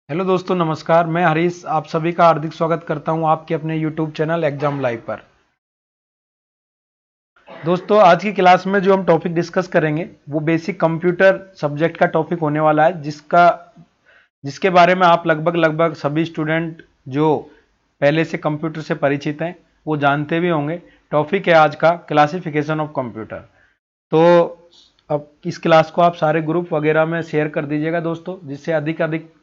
Hello दोस्तों, नमस्कार। मैं हरीश आप सभी का हार्दिक स्वागत करता हूं आपके अपने यूट्यूब चैनल एग्जाम लाइव पर। दोस्तों, आज की क्लास में जो हम टॉपिक डिस्कस करेंगे वो बेसिक कंप्यूटर सब्जेक्ट का टॉपिक होने वाला है, जिसके बारे में आप लगभग सभी स्टूडेंट जो पहले से कंप्यूटर से परिचित हैं वो जानते भी होंगे। टॉपिक है आज का क्लासिफिकेशन ऑफ कंप्यूटर। तो अब इस क्लास को आप सारे ग्रुप वगैरह में शेयर कर दीजिएगा दोस्तों, जिससे अधिक अधिक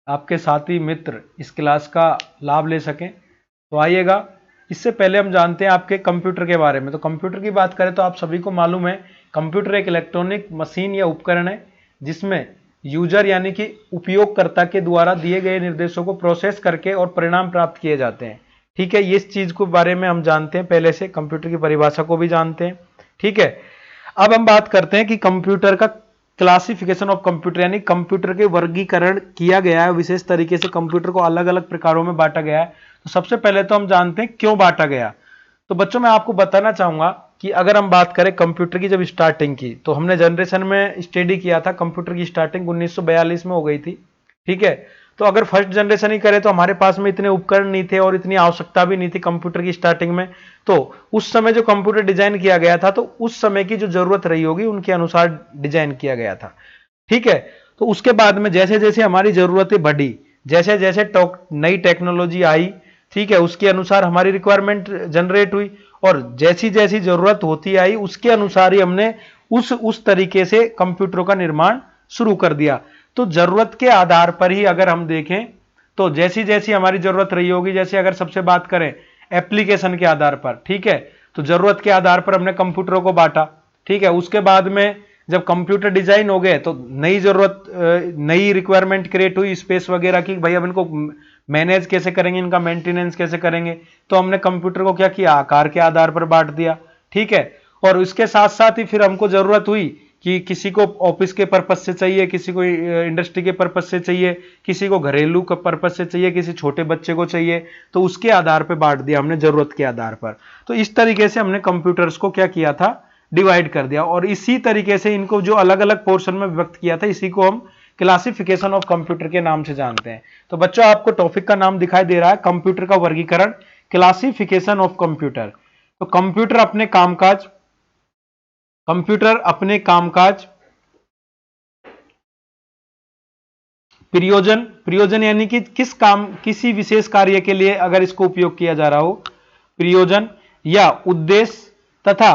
आपके साथी मित्र इस क्लास का लाभ ले सकें। तो आइएगा, इससे पहले हम जानते हैं आपके कंप्यूटर के बारे में। तो कंप्यूटर की बात करें तो आप सभी को मालूम है, कंप्यूटर एक इलेक्ट्रॉनिक मशीन या उपकरण है जिसमें यूजर यानी कि उपयोगकर्ता के द्वारा दिए गए निर्देशों को प्रोसेस करके और परिणाम प्राप्त किए जाते हैं। ठीक है, इस चीज के बारे में हम जानते हैं पहले से, कंप्यूटर की परिभाषा को भी जानते हैं। ठीक है, अब हम बात करते हैं कि कंप्यूटर का क्लासिफिकेशन ऑफ कंप्यूटर, यानी कंप्यूटर के वर्गीकरण किया गया है। विशेष तरीके से कंप्यूटर को अलग अलग प्रकारों में बांटा गया है। तो सबसे पहले तो हम जानते हैं क्यों बांटा गया। तो बच्चों, मैं आपको बताना चाहूंगा कि अगर हम बात करें कंप्यूटर की जब स्टार्टिंग की, तो हमने जनरेशन में स्टडी किया था, कंप्यूटर की स्टार्टिंग 1942 में हो गई थी। ठीक है, तो अगर फर्स्ट जनरेशन ही करें तो हमारे पास में इतने उपकरण नहीं थे और इतनी आवश्यकता भी नहीं थी कंप्यूटर की स्टार्टिंग में। तो उस समय जो कंप्यूटर डिजाइन किया गया था, तो उस समय की जो जरूरत रही होगी उनके अनुसार डिजाइन किया गया था। ठीक है, तो उसके बाद में जैसे जैसे हमारी जरूरतें बढ़ी, जैसे जैसे नई टेक्नोलॉजी आई, ठीक है, उसके अनुसार हमारी रिक्वायरमेंट जनरेट हुई और जैसी जैसी जरूरत होती आई उसके अनुसार ही हमने उस तरीके से कंप्यूटरों का निर्माण शुरू कर दिया। तो जरूरत के आधार पर ही अगर हम देखें तो जैसी जैसी हमारी जरूरत रही होगी, जैसे अगर सबसे बात करें एप्लीकेशन के आधार पर, ठीक है, तो जरूरत के आधार पर हमने कंप्यूटरों को बांटा। ठीक है, उसके बाद में जब कंप्यूटर डिजाइन हो गए तो नई जरूरत, नई रिक्वायरमेंट क्रिएट हुई स्पेस वगैरह की, भाई अब इनको मैनेज कैसे करेंगे, इनका मेंटेनेंस कैसे करेंगे। तो हमने कंप्यूटर को क्या किया, आकार के आधार पर बांट दिया। ठीक है, और इसके साथ साथ ही फिर हमको जरूरत हुई कि किसी को ऑफिस के पर्पज से चाहिए, किसी को इंडस्ट्री के पर्पज से चाहिए, किसी को घरेलू पर्पज से चाहिए, किसी छोटे बच्चे को चाहिए, तो उसके आधार पर बांट दिया हमने, जरूरत के आधार पर। तो इस तरीके से हमने कंप्यूटर्स को क्या किया था, डिवाइड कर दिया। और इसी तरीके से इनको जो अलग अलग पोर्शन में विभक्त किया था, इसी को हम क्लासिफिकेशन ऑफ कंप्यूटर के नाम से जानते हैं। तो बच्चों, आपको टॉपिक का नाम दिखाई दे रहा है, कंप्यूटर का वर्गीकरण, क्लासिफिकेशन ऑफ कंप्यूटर। तो कंप्यूटर अपने कामकाज, प्रयोजन यानी कि किसी विशेष कार्य के लिए अगर इसको उपयोग किया जा रहा हो, प्रयोजन या उद्देश्य तथा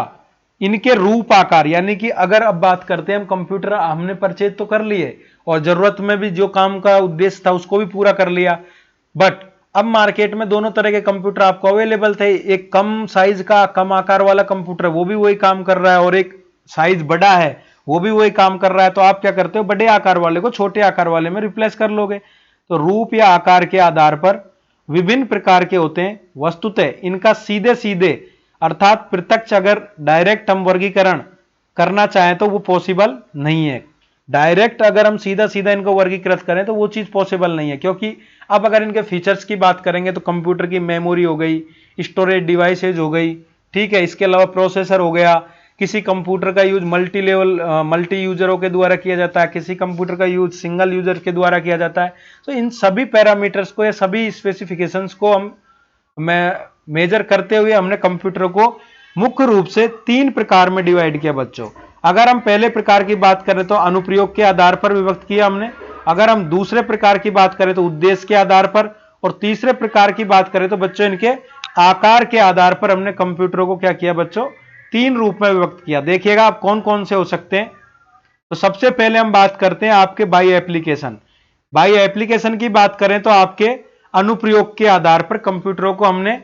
इनके रूप आकार, यानी कि अगर अब बात करते हैं हम, कंप्यूटर हमने परचेज तो कर लिए और जरूरत में भी जो काम का उद्देश्य था उसको भी पूरा कर लिया, बट अब मार्केट में दोनों तरह के कंप्यूटर आपको अवेलेबल थे। एक कम साइज का, कम आकार वाला कंप्यूटर, वो भी वही काम कर रहा है, और एक साइज बड़ा है, वो भी वही काम कर रहा है। तो आप क्या करते हो, बड़े आकार वाले को छोटे आकार वाले में रिप्लेस कर लोगे। तो रूप या आकार के आधार पर विभिन्न प्रकार के होते हैं। वस्तुतः इनका सीधे सीधे अर्थात प्रत्यक्ष अगर डायरेक्ट हम वर्गीकरण करना चाहें तो वो पॉसिबल नहीं है। डायरेक्ट अगर हम सीधा सीधा इनको वर्गीकृत करें तो वो चीज पॉसिबल नहीं है, क्योंकि अब अगर इनके फीचर्स की बात करेंगे तो कंप्यूटर की मेमोरी हो गई, स्टोरेज डिवाइसेज हो गई, ठीक है, इसके अलावा प्रोसेसर हो गया। किसी कंप्यूटर का यूज मल्टी यूजरों के द्वारा किया जाता है, किसी कंप्यूटर का यूज सिंगल यूजर के द्वारा किया जाता है। तो इन सभी पैरामीटर्स को या सभी स्पेसिफिकेशंस को हम मेजर करते हुए हमने कंप्यूटर को मुख्य रूप से 3 प्रकार में डिवाइड किया बच्चों। अगर हम पहले प्रकार की बात करें तो अनुप्रयोग के आधार पर विभक्त किया हमने। अगर हम दूसरे प्रकार की बात करें तो उद्देश्य के आधार पर, और तीसरे प्रकार की बात करें तो बच्चों इनके आकार के आधार पर हमने कंप्यूटरों को क्या किया बच्चों, 3 रूप में विभक्त किया। देखिएगा आप कौन कौन से हो सकते हैं। तो सबसे पहले हम बात करते हैं आपके बाई एप्लीकेशन। बाई एप्लीकेशन की बात करें तो आपके अनुप्रयोग के आधार पर कंप्यूटरों को हमने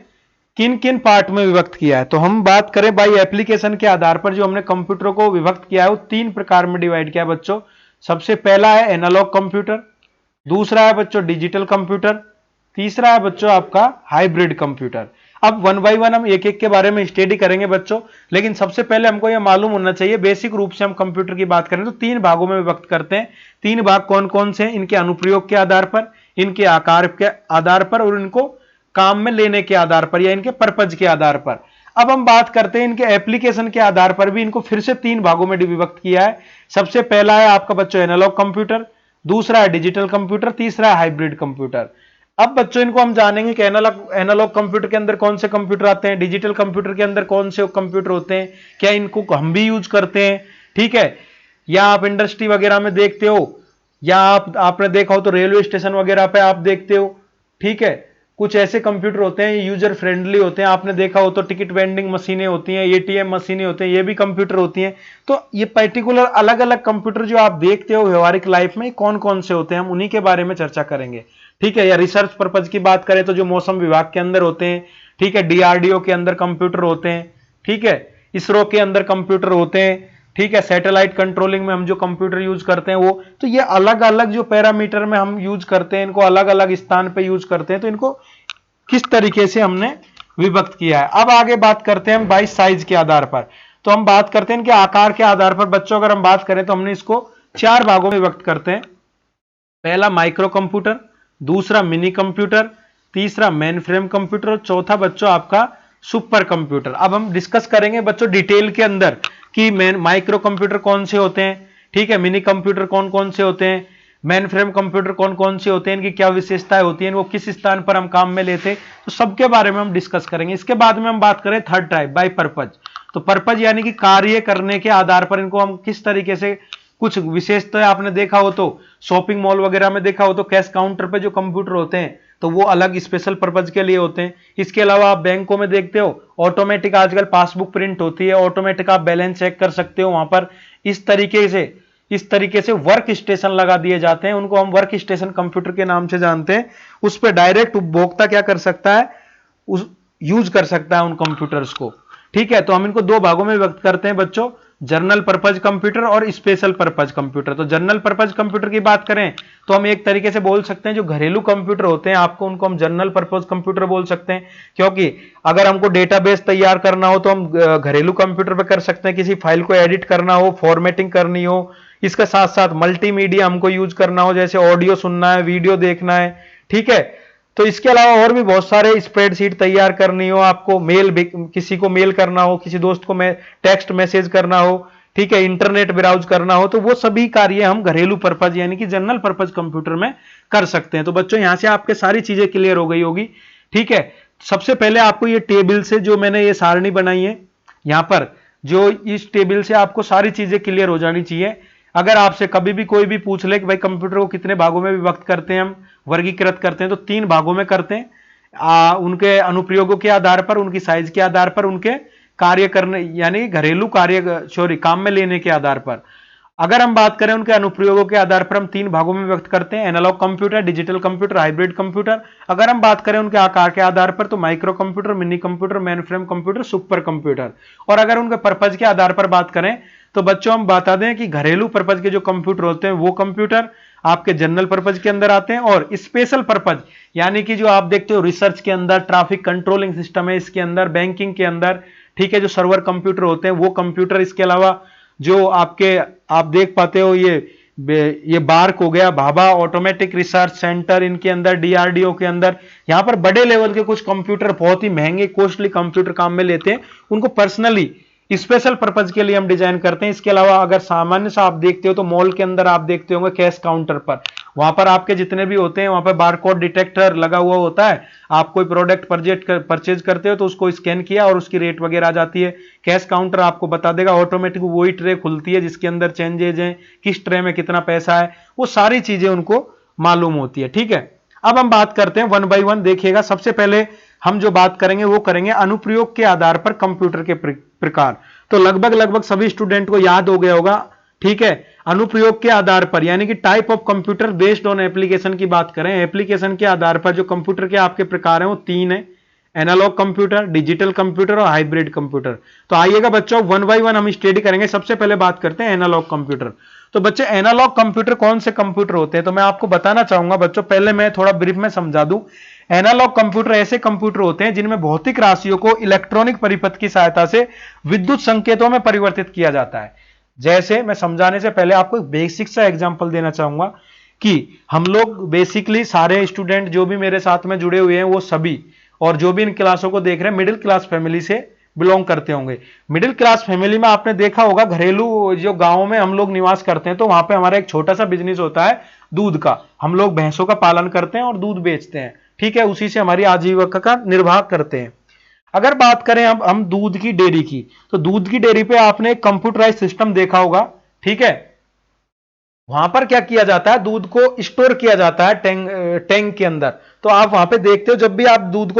किन किन पार्ट में विभक्त किया है। तो हम बात करें बाई एप्लीकेशन के आधार पर, जो हमने कंप्यूटरों को विभक्त किया है वो 3 प्रकार में डिवाइड किया है बच्चों। सबसे पहला है एनालॉग कंप्यूटर, दूसरा है बच्चों डिजिटल कंप्यूटर, तीसरा है बच्चों आपका हाइब्रिड कंप्यूटर। अब वन बाई वन हम एक एक के बारे में स्टडी करेंगे बच्चों, लेकिन सबसे पहले हमको यह मालूम होना चाहिए, बेसिक रूप से हम कंप्यूटर की बात करें तो 3 भागों में विभक्त करते हैं। 3 भाग कौन कौन से हैं, इनके अनुप्रयोग के आधार पर, इनके आकार के आधार पर, और इनको काम में लेने के आधार पर या इनके पर्पज के आधार पर। अब हम बात करते हैं इनके एप्लीकेशन के आधार पर भी, इनको फिर से 3 भागों में विभक्त किया है। सबसे पहला है आपका बच्चों एनालॉग कंप्यूटर, दूसरा है डिजिटल कंप्यूटर, तीसरा है हाइब्रिड कंप्यूटर। अब बच्चों इनको हम जानेंगे कि एनालॉग कंप्यूटर के अंदर कौन से कंप्यूटर आते हैं, डिजिटल कंप्यूटर के अंदर कौन से कंप्यूटर होते हैं, क्या इनको हम भी यूज करते हैं, ठीक है, या आप इंडस्ट्री वगैरह में देखते हो, या आपने देखा हो तो रेलवे स्टेशन वगैरह पे आप देखते हो, ठीक है। कुछ ऐसे कंप्यूटर होते हैं यूजर फ्रेंडली होते हैं, आपने देखा हो तो टिकट वेंडिंग मशीनें होती हैं, एटीएम मशीनें होती हैं, ये भी कंप्यूटर होती हैं। तो ये पर्टिकुलर अलग अलग कंप्यूटर जो आप देखते हो व्यवहारिक लाइफ में कौन कौन से होते हैं, हम उन्हीं के बारे में चर्चा करेंगे, ठीक है। या रिसर्च पर्पज की बात करें तो जो मौसम विभाग के अंदर होते हैं, ठीक है, डीआरडीओ के अंदर कंप्यूटर होते हैं, ठीक है, इसरो के अंदर कंप्यूटर होते हैं, ठीक है, सैटेलाइट कंट्रोलिंग में हम जो कंप्यूटर यूज करते हैं वो। तो ये अलग अलग जो पैरामीटर में हम यूज करते हैं, इनको अलग अलग स्थान पे यूज करते हैं, तो इनको किस तरीके से हमने विभक्त किया है। अब आगे बात करते हैं हम बाई साइज के आधार पर। तो हम बात करते हैं इनके आकार के आधार पर। बच्चों अगर हम बात करें तो हमने इसको 4 भागों में विभक्त करते हैं। पहला माइक्रो कंप्यूटर, दूसरा मिनी कंप्यूटर, तीसरा मेन फ्रेम कंप्यूटर और चौथा बच्चों आपका सुपर कंप्यूटर। अब हम डिस्कस करेंगे बच्चों डिटेल के अंदर कि माइक्रो कंप्यूटर कौन से होते हैं, ठीक है, मिनी कंप्यूटर कौन कौन से होते हैं, मेन फ्रेम कंप्यूटर कौन कौन से होते हैं, इनकी क्या विशेषताएं होती हैं, वो किस स्थान पर हम काम में लेते हैं, तो सबके बारे में हम डिस्कस करेंगे। इसके बाद में हम बात करें थर्ड टाइप बाय पर्पज। तो पर्पज यानी कि कार्य करने के आधार पर इनको हम किस तरीके से, कुछ विशेषताएं आपने देखा हो तो शॉपिंग मॉल वगैरह में देखा हो तो कैश काउंटर पे जो कंप्यूटर होते हैं तो वो अलग स्पेशल पर्पज के लिए होते हैं। इसके अलावा आप बैंकों में देखते हो ऑटोमेटिक आजकल पासबुक प्रिंट होती है, ऑटोमेटिक आप बैलेंस चेक कर सकते हो वहां पर। इस तरीके से वर्क स्टेशन लगा दिए जाते हैं, उनको हम वर्क स्टेशन कंप्यूटर के नाम से जानते हैं। उस पर डायरेक्ट उपभोक्ता क्या कर सकता है, उस यूज कर सकता है उन कंप्यूटर्स को, ठीक है। तो हम इनको 2 भागों में व्यक्त करते हैं बच्चों, जनरल पर्पज कंप्यूटर और स्पेशल पर्पज कंप्यूटर। तो जनरल पर्पज कंप्यूटर की बात करें तो हम एक तरीके से बोल सकते हैं जो घरेलू कंप्यूटर होते हैं आपको, उनको हम जनरल पर्पज कंप्यूटर बोल सकते हैं। क्योंकि अगर हमको डेटाबेस तैयार करना हो तो हम घरेलू कंप्यूटर पर कर सकते हैं, किसी फाइल को एडिट करना हो, फॉर्मेटिंग करनी हो, इसके साथ साथ मल्टीमीडिया हमको यूज करना हो, जैसे ऑडियो सुनना है, वीडियो देखना है, ठीक है। तो इसके अलावा और भी बहुत सारे स्प्रेडशीट तैयार करनी हो आपको, मेल किसी को मेल करना हो, किसी दोस्त को टेक्स्ट मैसेज करना हो, ठीक है, इंटरनेट ब्राउज करना हो, तो वो सभी कार्य हम घरेलू पर्पज यानी कि जनरल पर्पज कंप्यूटर में कर सकते हैं। तो बच्चों यहां से आपके सारी चीजें क्लियर हो गई होगी, ठीक है। सबसे पहले आपको ये टेबल से जो मैंने ये सारणी बनाई है यहां पर, जो इस टेबल से आपको सारी चीजें क्लियर हो जानी चाहिए। अगर आपसे कभी भी कोई भी पूछ ले कि भाई कंप्यूटर को कितने भागों में विभक्त करते हैं, हम वर्गीकृत करते हैं, तो 3 भागों में करते हैं। उनके अनुप्रयोगों के आधार पर, उनकी साइज के आधार पर, उनके कार्य करने यानी घरेलू कार्य काम में लेने के आधार पर। अगर हम बात करें उनके अनुप्रयोगों के आधार पर हम 3 भागों में व्यक्त करते हैं, analogue computer, digital computer, hybrid computer. अगर हम बात करें उनके आकार के आधार पर तो micro computer, mini computer, main frame computer, super computer. और अगर उनके पर्पज के आधार पर बात करें तो बच्चों हम बता दें कि घरेलू पर्पज के जो कंप्यूटर होते हैं वो कंप्यूटर आपके जनरल पर्पज के अंदर आते हैं, और स्पेशल पर्पज यानी कि जो आप देखते हो रिसर्च के अंदर, ट्रैफिक कंट्रोलिंग सिस्टम है इसके अंदर, बैंकिंग के अंदर, ठीक है, जो सर्वर कंप्यूटर होते हैं वो कंप्यूटर। इसके अलावा जो आप देख पाते हो ये बार्क हो गया, भाभा ऑटोमेटिक रिसर्च सेंटर, इनके अंदर डीआरडीओ के अंदर यहां पर बड़े लेवल के कुछ कंप्यूटर, बहुत ही महंगे कॉस्टली कंप्यूटर काम में लेते हैं, उनको पर्सनली स्पेशल पर्पज के लिए हम डिजाइन करते हैं। इसके अलावा अगर सामान्य सा आप देखते हो तो मॉल के अंदर आप देखते होंगे कैश काउंटर पर, वहां पर आपके जितने भी होते हैं वहां पर बारकोड डिटेक्टर लगा हुआ होता है। आप कोई प्रोडक्ट परचेज करते हो तो उसको स्कैन किया और उसकी रेट वगैरह आ जाती है। कैश काउंटर आपको बता देगा, ऑटोमेटिक वही ट्रे खुलती है जिसके अंदर चेंजेज हैं, किस ट्रे में कितना पैसा है, वो सारी चीजें उनको मालूम होती है, ठीक है। अब हम बात करते हैं 1 बाय 1। देखिएगा सबसे पहले हम जो बात करेंगे वो करेंगे अनुप्रयोग के आधार पर कंप्यूटर के प्रकार। तो लगभग सभी स्टूडेंट को याद हो गया होगा, ठीक है। अनुप्रयोग के आधार पर यानी कि type of computer based on application की बात करें, एप्लीकेशन के आधार पर जो कंप्यूटर के आपके प्रकार हैं वो 3 है, एनालॉग कंप्यूटर, डिजिटल कंप्यूटर और हाइब्रिड कंप्यूटर। तो आइएगा बच्चों 1 बाय 1 हम स्टडी करेंगे। सबसे पहले बात करते हैं एनालॉग कंप्यूटर। तो बच्चे एनालॉग कंप्यूटर कौन से कंप्यूटर होते हैं, तो मैं आपको बताना चाहूंगा बच्चों, पहले मैं थोड़ा ब्रीफ में समझा दूं। एनालॉग कंप्यूटर ऐसे कंप्यूटर होते हैं जिनमें भौतिक राशियों को इलेक्ट्रॉनिक परिपथ की सहायता से विद्युत संकेतों में परिवर्तित किया जाता है। जैसे मैं समझाने से पहले आपको एक बेसिक सा एग्जांपल देना चाहूंगा कि हम लोग बेसिकली सारे स्टूडेंट जो भी मेरे साथ में जुड़े हुए हैं वो सभी, और जो भी इन क्लासों को देख रहे हैं मिडिल क्लास फैमिली से बिलोंग करते होंगे। मिडिल क्लास फैमिली में आपने देखा होगा, घरेलू जो गांव में हम लोग निवास करते हैं तो वहां पे हमारा एक छोटा सा बिजनेस होता है दूध का। हम लोग भैंसों का पालन करते हैं और दूध बेचते हैं, ठीक है, उसी से हमारी आजीविका का निर्वाह करते हैं। अगर बात करें अब हम दूध की डेयरी की, तो दूध की डेयरी पे आपने एक कंप्यूटराइज सिस्टम देखा होगा, ठीक है। वहां पर क्या किया जाता है, दूध को स्टोर किया जाता है टैंक के अंदर। तो आप वहां पे देखते हो, जब भी आप दूध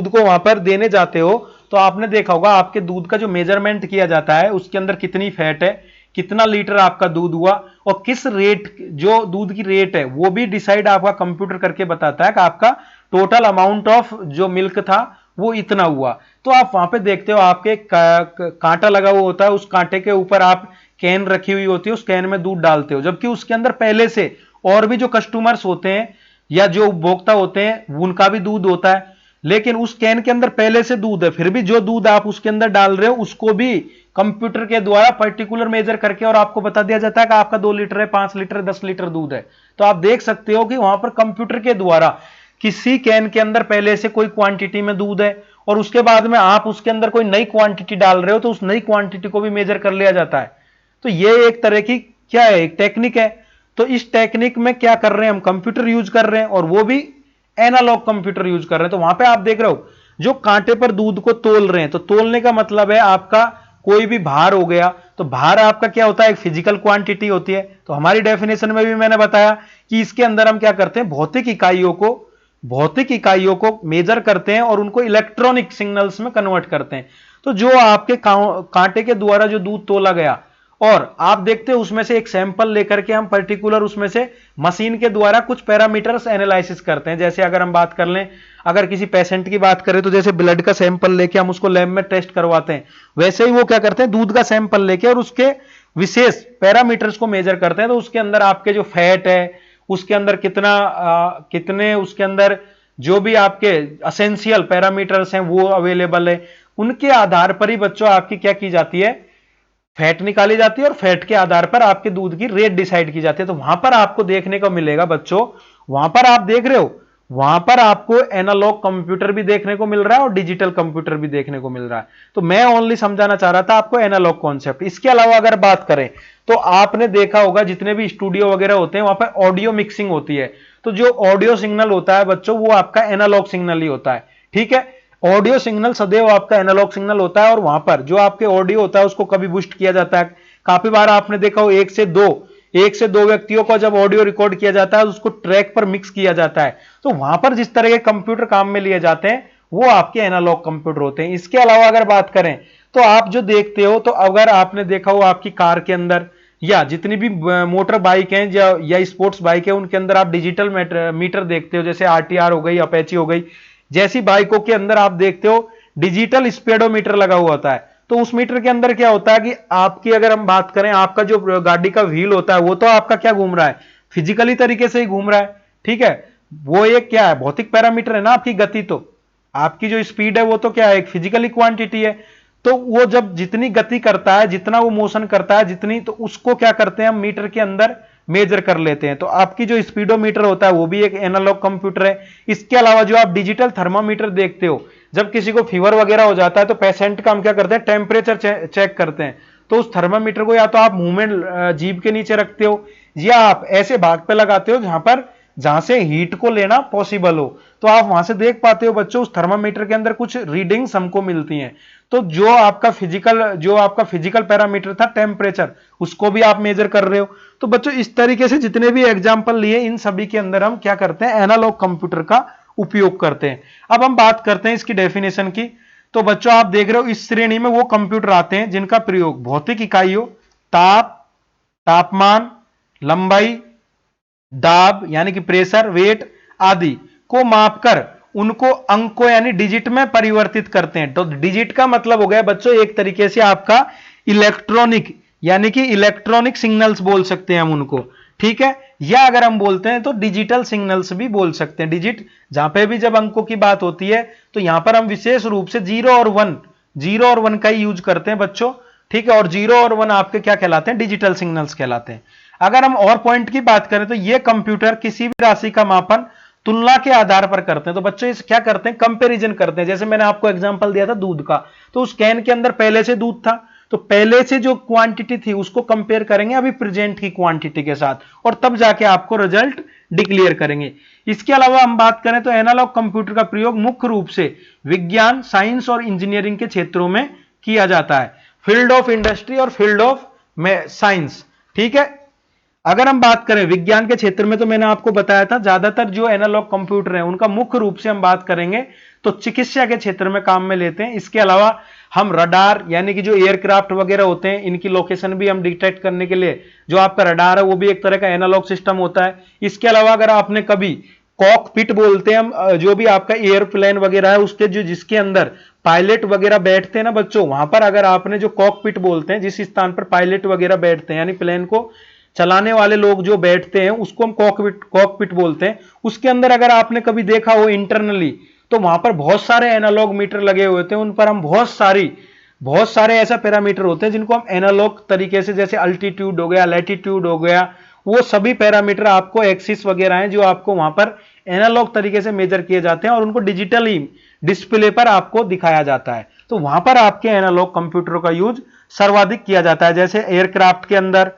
को वहां पर देने जाते हो तो आपने देखा होगा आपके दूध का जो मेजरमेंट किया जाता है उसके अंदर कितनी फैट है, कितना लीटर आपका दूध हुआ, और किस रेट, जो दूध की रेट है वो भी डिसाइड आपका कंप्यूटर करके बताता है कि आपका टोटल अमाउंट ऑफ जो मिल्क था वो इतना हुआ। तो आप वहां पे देखते हो आपके कांटा लगा हुआ होता है, उस कांटे के ऊपर आप कैन रखी हुई होती है, उस कैन में दूध डालते हो, जबकि उसके अंदर पहले से और भी जो कस्टमर्स होते हैं या जो उपभोक्ता होते हैं उनका भी दूध होता है, लेकिन उस कैन के अंदर पहले से दूध है, फिर भी जो दूध आप उसके अंदर डाल रहे हो उसको भी कंप्यूटर के द्वारा पर्टिकुलर मेजर करके और आपको बता दिया जाता है कि आपका 2 लीटर है, 5 लीटर, 10 लीटर दूध है। तो आप देख सकते हो कि वहां पर कंप्यूटर के द्वारा किसी कैन के अंदर पहले से कोई क्वांटिटी में दूध है और उसके बाद में आप उसके अंदर कोई नई क्वांटिटी डाल रहे हो तो उस नई क्वांटिटी को भी मेजर कर लिया जाता है। तो ये एक तरह की क्या है, एक टेक्निक है। तो इस टेक्निक में क्या कर रहे हैं, हम कंप्यूटर यूज कर रहे हैं और वो भी एनालॉग कंप्यूटर यूज कर रहे हैं। तो वहां पे आप देख रहे हो जो कांटे पर दूध को तोल रहे हैं, तो तोलने का मतलब है आपका कोई भी भार हो गया, तो भार आपका क्या होता है, एक फिजिकल क्वांटिटी होती है। तो हमारी डेफिनेशन में भी मैंने बताया कि इसके अंदर हम क्या करते हैं, भौतिक इकाइयों को मेजर करते हैं और उनको इलेक्ट्रॉनिक सिग्नल्स में कन्वर्ट करते हैं। तो जो आपके कांटे के द्वारा जो दूध तोला गया और आप देखते हो उसमें से एक सैंपल लेकर के हम पर्टिकुलर उसमें से मशीन के द्वारा कुछ पैरामीटर्स एनालिसिस करते हैं। जैसे अगर हम बात कर लें, अगर किसी पेशेंट की बात करें तो जैसे ब्लड का सैंपल लेके हम उसको लैब में टेस्ट करवाते हैं, वैसे ही वो क्या करते हैं, दूध का सैंपल लेके और उसके विशेष पैरामीटर्स को मेजर करते हैं। तो उसके अंदर आपके जो फैट है, उसके अंदर कितने उसके अंदर जो भी आपके असेंशियल पैरामीटर्स हैं वो अवेलेबल है, उनके आधार पर ही बच्चों आपकी क्या की जाती है, फैट निकाली जाती है और फैट के आधार पर आपके दूध की रेट डिसाइड की जाती है। तो वहां पर आपको देखने को मिलेगा बच्चों, वहां पर आप देख रहे हो, वहां पर आपको एनालॉग कंप्यूटर भी देखने को मिल रहा है और डिजिटल कंप्यूटर भी देखने को मिल रहा है। तो मैं ओनली समझाना चाह रहा था आपको एनालॉग कॉन्सेप्ट। इसके अलावा अगर बात करें तो आपने देखा होगा जितने भी स्टूडियो वगैरह होते हैं वहां पर ऑडियो मिक्सिंग होती है। तो जो ऑडियो सिग्नल होता है बच्चों वो आपका एनालॉग सिग्नल ही होता है, ठीक है। ऑडियो सिग्नल सदैव आपका एनालॉग सिग्नल होता है और वहां पर जो आपके ऑडियो होता है उसको कभी बूस्ट किया जाता है। काफी बार आपने देखा हो एक से दो व्यक्तियों को जब ऑडियो रिकॉर्ड किया जाता है उसको ट्रैक पर मिक्स किया जाता है। तो वहां पर जिस तरह के कंप्यूटर काम में लिए जाते हैं वो आपके एनालॉग कंप्यूटर होते हैं। इसके अलावा अगर बात करें तो आप जो देखते हो, तो अगर आपने देखा हो आपकी कार के अंदर या जितनी भी मोटर बाइक हैं या स्पोर्ट्स बाइक है उनके अंदर आप डिजिटल मीटर देखते हो, जैसे आरटीआर हो गई, अपेची हो गई, जैसी बाइकों के अंदर आप देखते हो डिजिटल स्पीडोमीटर लगा हुआ होता है। तो उस मीटर के अंदर क्या होता है कि आपकी अगर हम बात करें, आपका जो गाड़ी का व्हील होता है वो तो आपका क्या घूम रहा है, फिजिकली तरीके से ही घूम रहा है, ठीक है। वो एक क्या है, भौतिक पैरामीटर है ना आपकी गति। तो आपकी जो स्पीड है वो तो क्या है, एक फिजिकली क्वांटिटी है। तो वो जब जितनी गति करता है, जितना वो मोशन करता है जितनी, तो उसको क्या करते हैं हम मीटर के अंदर मेजर कर लेते हैं। तो आपकी जो स्पीडोमीटर होता है वो भी एक एनालॉग कंप्यूटर है। इसके अलावा जो आप डिजिटल थर्मामीटर देखते हो, जब किसी को फीवर वगैरह हो जाता है तो पेशेंट का हम क्या करते हैं, टेम्परेचर चेक करते हैं। तो उस थर्मामीटर को या तो आप मुंह में जीभ के नीचे रखते हो या आप ऐसे भाग पे लगाते हो जहां से हीट को लेना पॉसिबल हो। तो आप वहां से देख पाते हो बच्चों उस थर्मामीटर के अंदर कुछ रीडिंग्स हमको मिलती हैं। तो जो आपका फिजिकल पैरामीटर था टेम्परेचर, उसको भी आप मेजर कर रहे हो। तो बच्चों इस तरीके से जितने भी एग्जांपल लिए इन सभी के अंदर हम क्या करते हैं, एनालॉग कंप्यूटर का उपयोग करते हैं। अब हम बात करते हैं इसकी डेफिनेशन की। तो बच्चों आप देख रहे हो इस श्रेणी में वो कंप्यूटर आते हैं जिनका प्रयोग भौतिक इकाइयों, तापमान, लंबाई, दाब यानी कि प्रेशर, वेट आदि को मापकर उनको अंकों यानी डिजिट में परिवर्तित करते हैं। तो डिजिट का मतलब हो गया बच्चों एक तरीके से आपका इलेक्ट्रॉनिक, यानी कि इलेक्ट्रॉनिक सिग्नल्स बोल सकते हैं हम उनको, ठीक है। या अगर हम बोलते हैं तो डिजिटल सिग्नल्स भी बोल सकते हैं। डिजिट जहां पे भी जब अंकों की बात होती है तो यहां पर हम विशेष रूप से जीरो और वन का ही यूज करते हैं बच्चों, ठीक है। और 0 और 1 आपके क्या कहलाते हैं, डिजिटल सिग्नल्स कहलाते हैं। अगर हम और पॉइंट की बात करें तो ये कंप्यूटर किसी भी राशि का मापन तुलना के आधार पर करते हैं। तो बच्चों इस क्या करते हैं, कंपैरिजन करते हैं। जैसे मैंने आपको एग्जांपल दिया था दूध का, तो उस कैन के अंदर पहले से दूध था, तो पहले से जो क्वांटिटी थी उसको कंपेयर करेंगे अभी प्रेजेंट की क्वांटिटी के साथ, और तब जाके आपको रिजल्ट डिक्लेयर करेंगे। इसके अलावा हम बात करें तो एनालॉग कंप्यूटर का प्रयोग मुख्य रूप से विज्ञान, साइंस और इंजीनियरिंग के क्षेत्रों में किया जाता है, फील्ड ऑफ इंडस्ट्री और फील्ड ऑफ साइंस। ठीक है, अगर हम बात करें विज्ञान के क्षेत्र में, तो मैंने आपको बताया था ज्यादातर जो एनालॉग कंप्यूटर है उनका मुख्य रूप से हम बात करेंगे तो चिकित्सा के क्षेत्र में काम में लेते हैं। इसके अलावा हम रडार यानी कि जो एयरक्राफ्ट वगैरह होते हैं इनकी लोकेशन भी हम डिटेक्ट करने के लिए जो आपका रडार है वो भी एक तरह का एनालॉग सिस्टम होता है। इसके अलावा अगर आपने कभी कॉकपिट बोलते हैं हम, जो भी आपका एयरप्लेन वगैरह है उसके जो जिसके अंदर पायलट वगैरह बैठते हैं ना बच्चों, वहां पर अगर आपने जो कॉकपिट बोलते हैं जिस स्थान पर पायलट वगैरह बैठते हैं यानी प्लेन को चलाने वाले लोग जो बैठते हैं उसको हम कॉकपिट बोलते हैं। उसके अंदर अगर आपने कभी देखा हो इंटरनली, तो वहां पर बहुत सारे एनालॉग मीटर लगे हुए थे, उन पर हम बहुत सारे ऐसा पैरामीटर होते हैं जिनको हम एनालॉग तरीके से, जैसे अल्टीट्यूड हो गया, लैटिट्यूड हो गया, वो सभी पैरामीटर आपको एक्सिस वगैरह हैं जो आपको वहां पर एनालॉग तरीके से मेजर किए जाते हैं और उनको डिजिटली डिस्प्ले पर आपको दिखाया जाता है। तो वहां पर आपके एनालॉग कंप्यूटरों का यूज सर्वाधिक किया जाता है। जैसे एयरक्राफ्ट के अंदर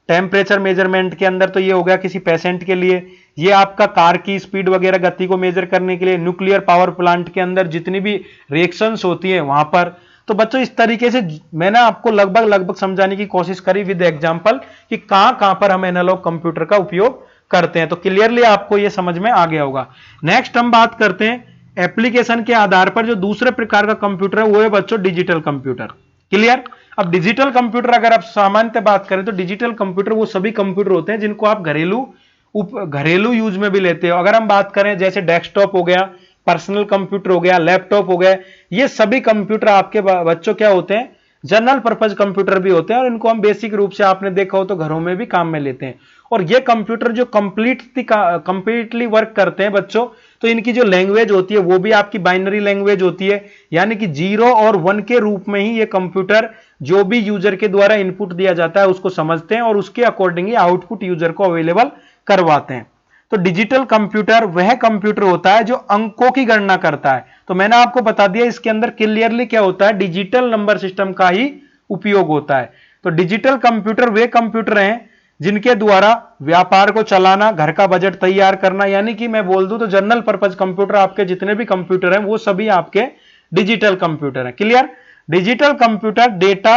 टेम्परेचर मेजरमेंट के अंदर तो ये हो गया किसी पेशेंट के लिए, ये आपका कार की स्पीड वगैरह गति को मेजर करने के लिए, न्यूक्लियर पावर प्लांट के अंदर जितनी भी रिएक्शंस होती है वहां पर। तो बच्चों इस तरीके से मैंने आपको लगभग समझाने की कोशिश करी विद एग्जांपल कि कहां कहां पर हम एनालॉग कंप्यूटर का उपयोग करते हैं। तो क्लियरली आपको यह समझ में आ गया होगा। नेक्स्ट हम बात करते हैं एप्लीकेशन के आधार पर जो दूसरे प्रकार का कंप्यूटर है वो है बच्चों डिजिटल कंप्यूटर। क्लियर। अब डिजिटल कंप्यूटर अगर आप सामान्यतः बात करें तो डिजिटल कंप्यूटर वो सभी कंप्यूटर होते हैं जिनको आप घरेलू यूज में भी लेते हो। अगर हम बात करें जैसे डेस्कटॉप हो गया, पर्सनल कंप्यूटर हो गया, लैपटॉप हो गया, ये सभी कंप्यूटर आपके बच्चों क्या होते हैं, जनरल पर्पज कंप्यूटर भी होते हैं और इनको हम बेसिक रूप से आपने देखा हो तो घरों में भी काम में लेते हैं। और ये कंप्यूटर जो कंप्लीटली वर्क करते हैं बच्चों, तो इनकी जो लैंग्वेज होती है वो भी आपकी बाइनरी लैंग्वेज होती है, यानी कि 0 और 1 के रूप में ही ये कंप्यूटर जो भी यूजर के द्वारा इनपुट दिया जाता है उसको समझते हैं और उसके अकॉर्डिंगली आउटपुट यूजर को अवेलेबल करवाते हैं। तो डिजिटल कंप्यूटर वह कंप्यूटर होता है जो अंकों की गणना करता है। तो मैंने आपको बता दिया इसके अंदर क्लियरली क्या होता है, डिजिटल नंबर सिस्टम का ही उपयोग होता है। तो डिजिटल कंप्यूटर वे कंप्यूटर हैं जिनके द्वारा व्यापार को चलाना, घर का बजट तैयार करना, यानी कि मैं बोल दूं तो जनरल पर्पज कंप्यूटर आपके जितने भी कंप्यूटर हैं वो सभी आपके डिजिटल कंप्यूटर हैं। क्लियर। डिजिटल कंप्यूटर डेटा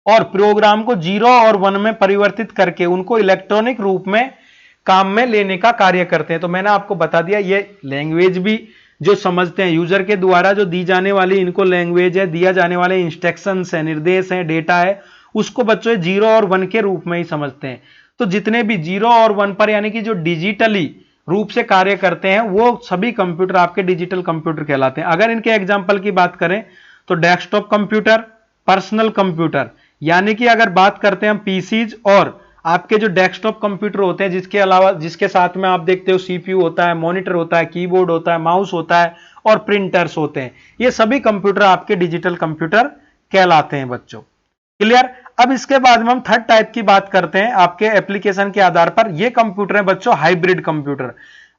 और प्रोग्राम को 0 और 1 में परिवर्तित करके उनको इलेक्ट्रॉनिक रूप में काम में लेने का कार्य करते हैं। तो मैंने आपको बता दिया ये लैंग्वेज भी जो समझते हैं यूजर के द्वारा जो दी जाने वाली इनको लैंग्वेज है, दिया जाने वाले इंस्ट्रक्शंस है, निर्देश है, डेटा है, उसको बच्चों 0 और 1 के रूप में ही समझते हैं। तो जितने भी 0 और 1 पर यानी कि जो डिजिटली रूप से कार्य करते हैं वो सभी कंप्यूटर आपके डिजिटल कंप्यूटर कहलाते हैं। अगर इनके एग्जाम्पल की बात करें तो डेस्कटॉप कंप्यूटर, पर्सनल कंप्यूटर, यानी कि अगर बात करते हैं हम पीसीज और आपके जो डेस्कटॉप कंप्यूटर होते हैं जिसके अलावा जिसके साथ में आप देखते हो सीपीयू होता है, मॉनिटर होता है, कीबोर्ड होता है, माउस होता है और प्रिंटर्स होते हैं, ये सभी कंप्यूटर आपके डिजिटल कंप्यूटर कहलाते हैं बच्चों। क्लियर। अब इसके बाद में हम थर्ड टाइप की बात करते हैं आपके एप्लीकेशन के आधार पर। ये कंप्यूटर है बच्चों हाइब्रिड कंप्यूटर।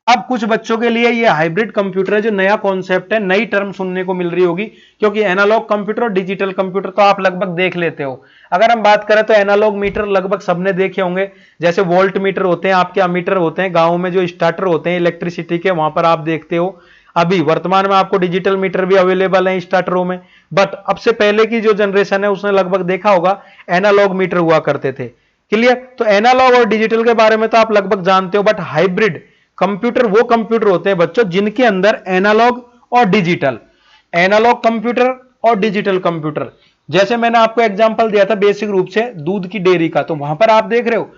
अब कुछ बच्चों के लिए ये हाइब्रिड कंप्यूटर है जो नया कॉन्सेप्ट है, नई टर्म सुनने को मिल रही होगी, क्योंकि एनालॉग कंप्यूटर और डिजिटल कंप्यूटर तो आप लगभग देख लेते हो। अगर हम बात करें तो एनालॉग मीटर लगभग सबने देखे होंगे, जैसे वोल्ट मीटर होते हैं, आपके अमीटर होते हैं, गांव में जो स्टार्टर होते हैं इलेक्ट्रिसिटी के वहां पर आप देखते हो। अभी वर्तमान में आपको डिजिटल मीटर भी अवेलेबल है स्टार्टरों में, बट अब से पहले की जो जनरेशन है उसने लगभग देखा होगा एनालॉग मीटर हुआ करते थे। क्लियर। तो एनालॉग और डिजिटल के बारे में तो आप लगभग जानते हो, बट हाइब्रिड कंप्यूटर वो कंप्यूटर होते हैं बच्चों जिनके अंदर एनालॉग और डिजिटल, एनालॉग कंप्यूटर और डिजिटल कंप्यूटर, जैसे मैंने आपको एग्जांपल दिया था बेसिक रूप से दूध की डेयरी का, तो वहां पर आप देख रहे हो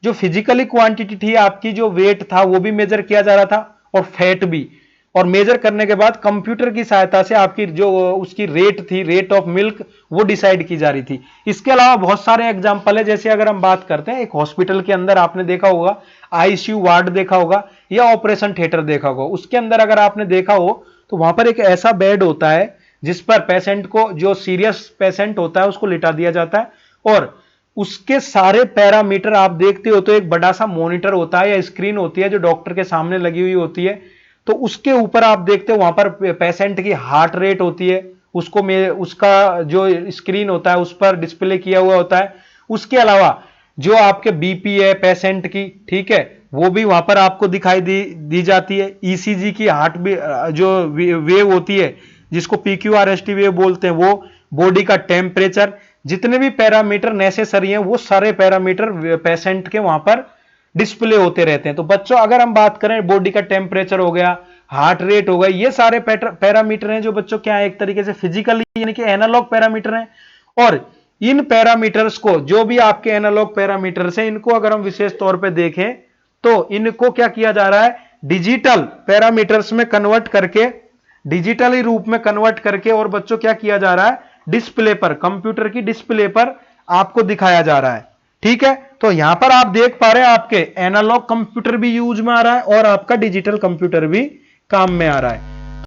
जो फिजिकली क्वांटिटी थी आपकी, जो वेट था वो भी मेजर किया जा रहा था और फैट भी, और मेजर करने के बाद कंप्यूटर की सहायता से आपकी जो उसकी रेट थी, रेट ऑफ मिल्क, वो डिसाइड की जा रही थी। इसके अलावा बहुत सारे एग्जांपल है, जैसे अगर हम बात करते हैं एक हॉस्पिटल के अंदर आपने देखा होगा आईसीयू वार्ड देखा होगा या ऑपरेशन थिएटर देखा होगा, उसके अंदर अगर आपने देखा हो तो वहां पर एक ऐसा बेड होता है जिस पर पेशेंट को, जो सीरियस पेशेंट होता है उसको लिटा दिया जाता है और उसके सारे पैरामीटर आप देखते हो तो एक बड़ा सा मॉनिटर होता है या स्क्रीन होती है जो डॉक्टर के सामने लगी हुई होती है, तो उसके ऊपर आप देखते हो वहां पर पेशेंट की हार्ट रेट होती है, उसको उसका जो स्क्रीन होता है उस पर डिस्प्ले किया हुआ होता है। उसके अलावा जो आपके बीपी है पेशेंट की, ठीक है, वो भी वहां पर आपको दिखाई दी जाती है। ईसीजी की हार्ट भी जो वेव होती है जिसको पीक्यूआरएसटी वेव बोलते हैं, वो बॉडी का टेम्परेचर, जितने भी पैरामीटर नेसेसरी हैं वो सारे पैरामीटर पेशेंट के वहां पर डिस्प्ले होते रहते हैं। तो बच्चों अगर हम बात करें बॉडी का टेम्परेचर हो गया, हार्ट रेट हो गया, ये सारे पैरामीटर हैं जो बच्चों क्या है एक तरीके से फिजिकली यानी कि एनालॉग पैरामीटर हैं। और इन पैरामीटर्स को, जो भी आपके एनालॉग पैरामीटर्स हैं, इनको अगर हम विशेष तौर पे देखें तो इनको क्या किया जा रहा है, डिजिटल पैरामीटर्स में कन्वर्ट करके, डिजिटली रूप में कन्वर्ट करके, और बच्चों क्या किया जा रहा है, डिस्प्ले पर, कंप्यूटर की डिस्प्ले पर आपको दिखाया जा रहा है। ठीक है, तो यहां पर आप देख पा रहे हैं आपके एनालॉग कंप्यूटर भी यूज में आ रहा है और आपका डिजिटल कंप्यूटर भी काम में आ रहा है।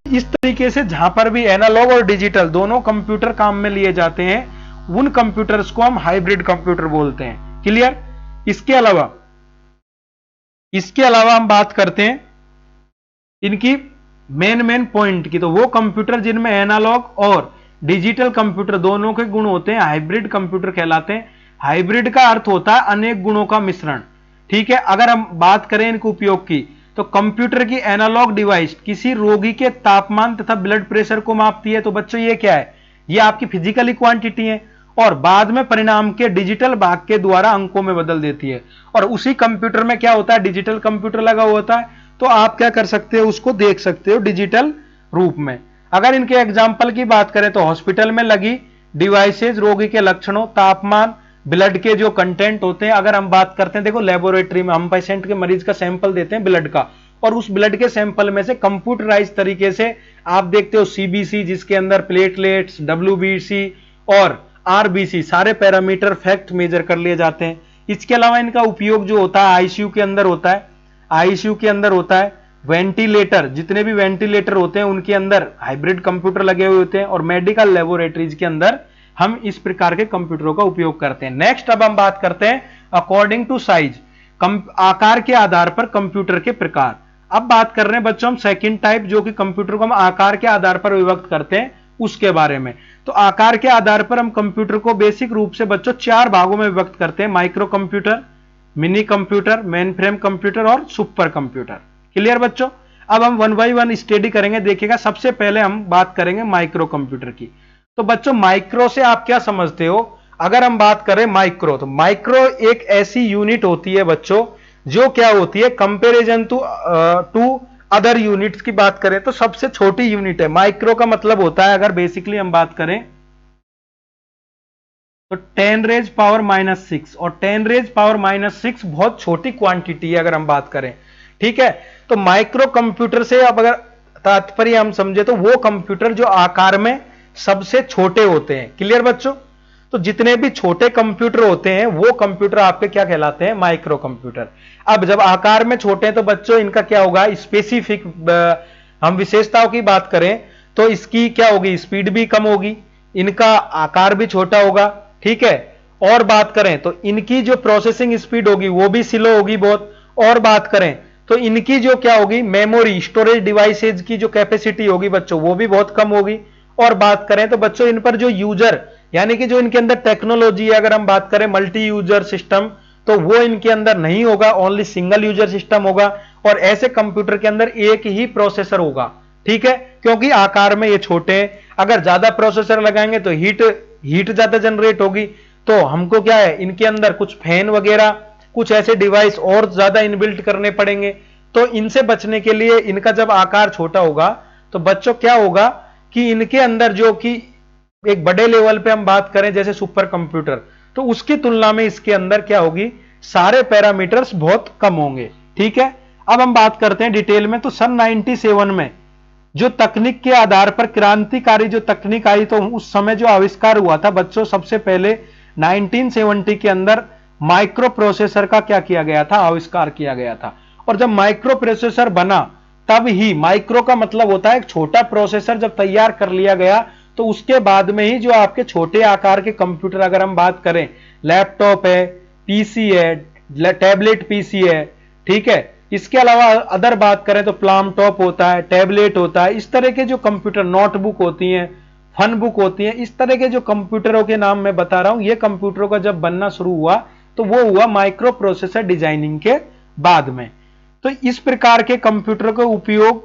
इस तरीके से जहां पर भी एनालॉग और डिजिटल दोनों कंप्यूटर काम में लिए जाते हैं, उन कंप्यूटर्स को हम हाइब्रिड कंप्यूटर बोलते हैं। क्लियर? इसके अलावा हम बात करते हैं इनकी मेन पॉइंट की, तो वो कंप्यूटर जिनमें एनालॉग और डिजिटल कंप्यूटर दोनों के गुण होते हैं हाइब्रिड कंप्यूटर कहलाते हैं। हाइब्रिड का अर्थ होता है अनेक गुणों का मिश्रण। ठीक है, अगर हम बात करें इनके उपयोग की, तो कंप्यूटर की एनालॉग डिवाइस किसी रोगी के तापमान तथा ब्लड प्रेशर को मापती है। तो बच्चों ये क्या है, ये आपकी फिजिकली क्वांटिटी है, और बाद में परिणाम के डिजिटल भाग के द्वारा अंकों में बदल देती है। और उसी कंप्यूटर में क्या होता है, डिजिटल कंप्यूटर लगा हुआ होता है, तो आप क्या कर सकते हो, उसको देख सकते हो डिजिटल रूप में। अगर इनके एग्जाम्पल की बात करें तो हॉस्पिटल में लगी डिवाइसेज रोगी के लक्षणों, तापमान, ब्लड के जो कंटेंट होते हैं, अगर हम बात करते हैं, देखो लेबोरेटरी में हम पेशेंट के मरीज का सैंपल देते हैं ब्लड का, और उस ब्लड के सैंपल में से कंप्यूटराइज तरीके से आप देखते हो सीबीसी, जिसके अंदर प्लेटलेट्स, डब्ल्यूबीसी और आरबीसी सारे पैरामीटर फैक्ट मेजर कर लिए जाते हैं। इसके अलावा इनका उपयोग जो होता है आईसीयू के अंदर होता है, आईसीयू के अंदर होता है। वेंटिलेटर, जितने भी वेंटिलेटर होते हैं उनके अंदर हाइब्रिड कंप्यूटर लगे हुए होते हैं, और मेडिकल लेबोरेटरीज के अंदर हम इस प्रकार के कंप्यूटरों का उपयोग करते हैं। नेक्स्ट अब हम बात करते हैं अकॉर्डिंग टू साइज, आकार के आधार पर कंप्यूटर के प्रकार। अब बात कर रहे हैं बच्चों हम सेकंड टाइप, जो कि कंप्यूटर को हम आकार के आधार पर विभक्त करते हैं, उसके बारे में। तो आकार के आधार पर हम कंप्यूटर को बेसिक रूप से बच्चों 4 भागों में विभक्त करते हैं, micro computer, mini computer, main frame computer और सुपर कंप्यूटर। क्लियर बच्चों? अब हम 1 बाय 1 स्टडी करेंगे। देखिएगा, सबसे पहले हम बात करेंगे माइक्रो कंप्यूटर की। तो बच्चों माइक्रो से आप क्या समझते हो? अगर हम बात करें माइक्रो, तो माइक्रो एक ऐसी यूनिट होती है बच्चों जो क्या होती है, कंपेरिजन टू अदर यूनिट्स की बात करें तो सबसे छोटी यूनिट है। माइक्रो का मतलब होता है, अगर बेसिकली हम बात करें तो 10 रेज पावर -6, और 10 रेज पावर -6 बहुत छोटी क्वांटिटी है अगर हम बात करें। ठीक है, तो माइक्रो कंप्यूटर से अब अगर तात्पर्य हम समझे तो वो कंप्यूटर जो आकार में सबसे छोटे होते हैं। क्लियर बच्चों? तो जितने भी छोटे कंप्यूटर होते हैं वो कंप्यूटर आपके क्या कहलाते हैं, माइक्रो कंप्यूटर। अब जब आकार में छोटे हैं तो बच्चों इनका क्या होगा, स्पेसिफिक हम विशेषताओं की बात करें तो इसकी क्या होगी, स्पीड भी कम होगी, इनका आकार भी छोटा होगा। ठीक है, और बात करें तो इनकी जो प्रोसेसिंग स्पीड होगी वो भी स्लो होगी बहुत। और बात करें तो इनकी जो क्या होगी, मेमोरी स्टोरेज डिवाइसेज की जो कैपेसिटी होगी बच्चों वो भी बहुत कम होगी। और बात करें तो बच्चों इन पर जो यूजर यानी कि जो इनके अंदर टेक्नोलॉजी है, अगर हम बात करें मल्टी यूजर सिस्टम, तो वो इनके अंदर नहीं होगा, ओनली सिंगल यूजर सिस्टम होगा। और ऐसे कंप्यूटर के अंदर एक ही प्रोसेसर होगा। ठीक है, क्योंकि आकार में ये छोटे हैं। अगर ज्यादा प्रोसेसर लगाएंगे तो हीट ज्यादा जनरेट होगी, तो हमको क्या है, इनके अंदर कुछ फैन वगैरह कुछ ऐसे डिवाइस और ज्यादा इनबिल्ट करने पड़ेंगे। तो इनसे बचने के लिए इनका जब आकार छोटा होगा तो बच्चों क्या होगा कि इनके अंदर जो कि एक बड़े लेवल पे हम बात करें जैसे सुपर कंप्यूटर, तो उसकी तुलना में इसके अंदर क्या होगी, सारे पैरामीटर्स बहुत कम होंगे। ठीक है, अब हम बात करते हैं डिटेल में। तो सन 97 में जो तकनीक के आधार पर क्रांतिकारी जो तकनीक आई, तो उस समय जो आविष्कार हुआ था बच्चों, सबसे पहले 1970 के अंदर माइक्रो प्रोसेसर का क्या किया गया था, आविष्कार किया गया था। और जब माइक्रो प्रोसेसर बना तब ही, माइक्रो का मतलब होता है एक छोटा प्रोसेसर, जब तैयार कर लिया गया तो उसके बाद में ही जो आपके छोटे आकार के कंप्यूटर, अगर हम बात करें लैपटॉप है, पीसी है, टैबलेट पीसी है, ठीक है। इसके अलावा अदर बात करें तो प्लाम टॉप होता है, टैबलेट होता है। इस तरह के जो कंप्यूटर, नोटबुक होती हैं, फन बुक होती है, इस तरह के जो कंप्यूटरों के नाम मैं बता रहा हूं, ये कंप्यूटरों का जब बनना शुरू हुआ तो वो हुआ माइक्रो प्रोसेसर डिजाइनिंग के बाद में। तो इस प्रकार के कंप्यूटर के उपयोग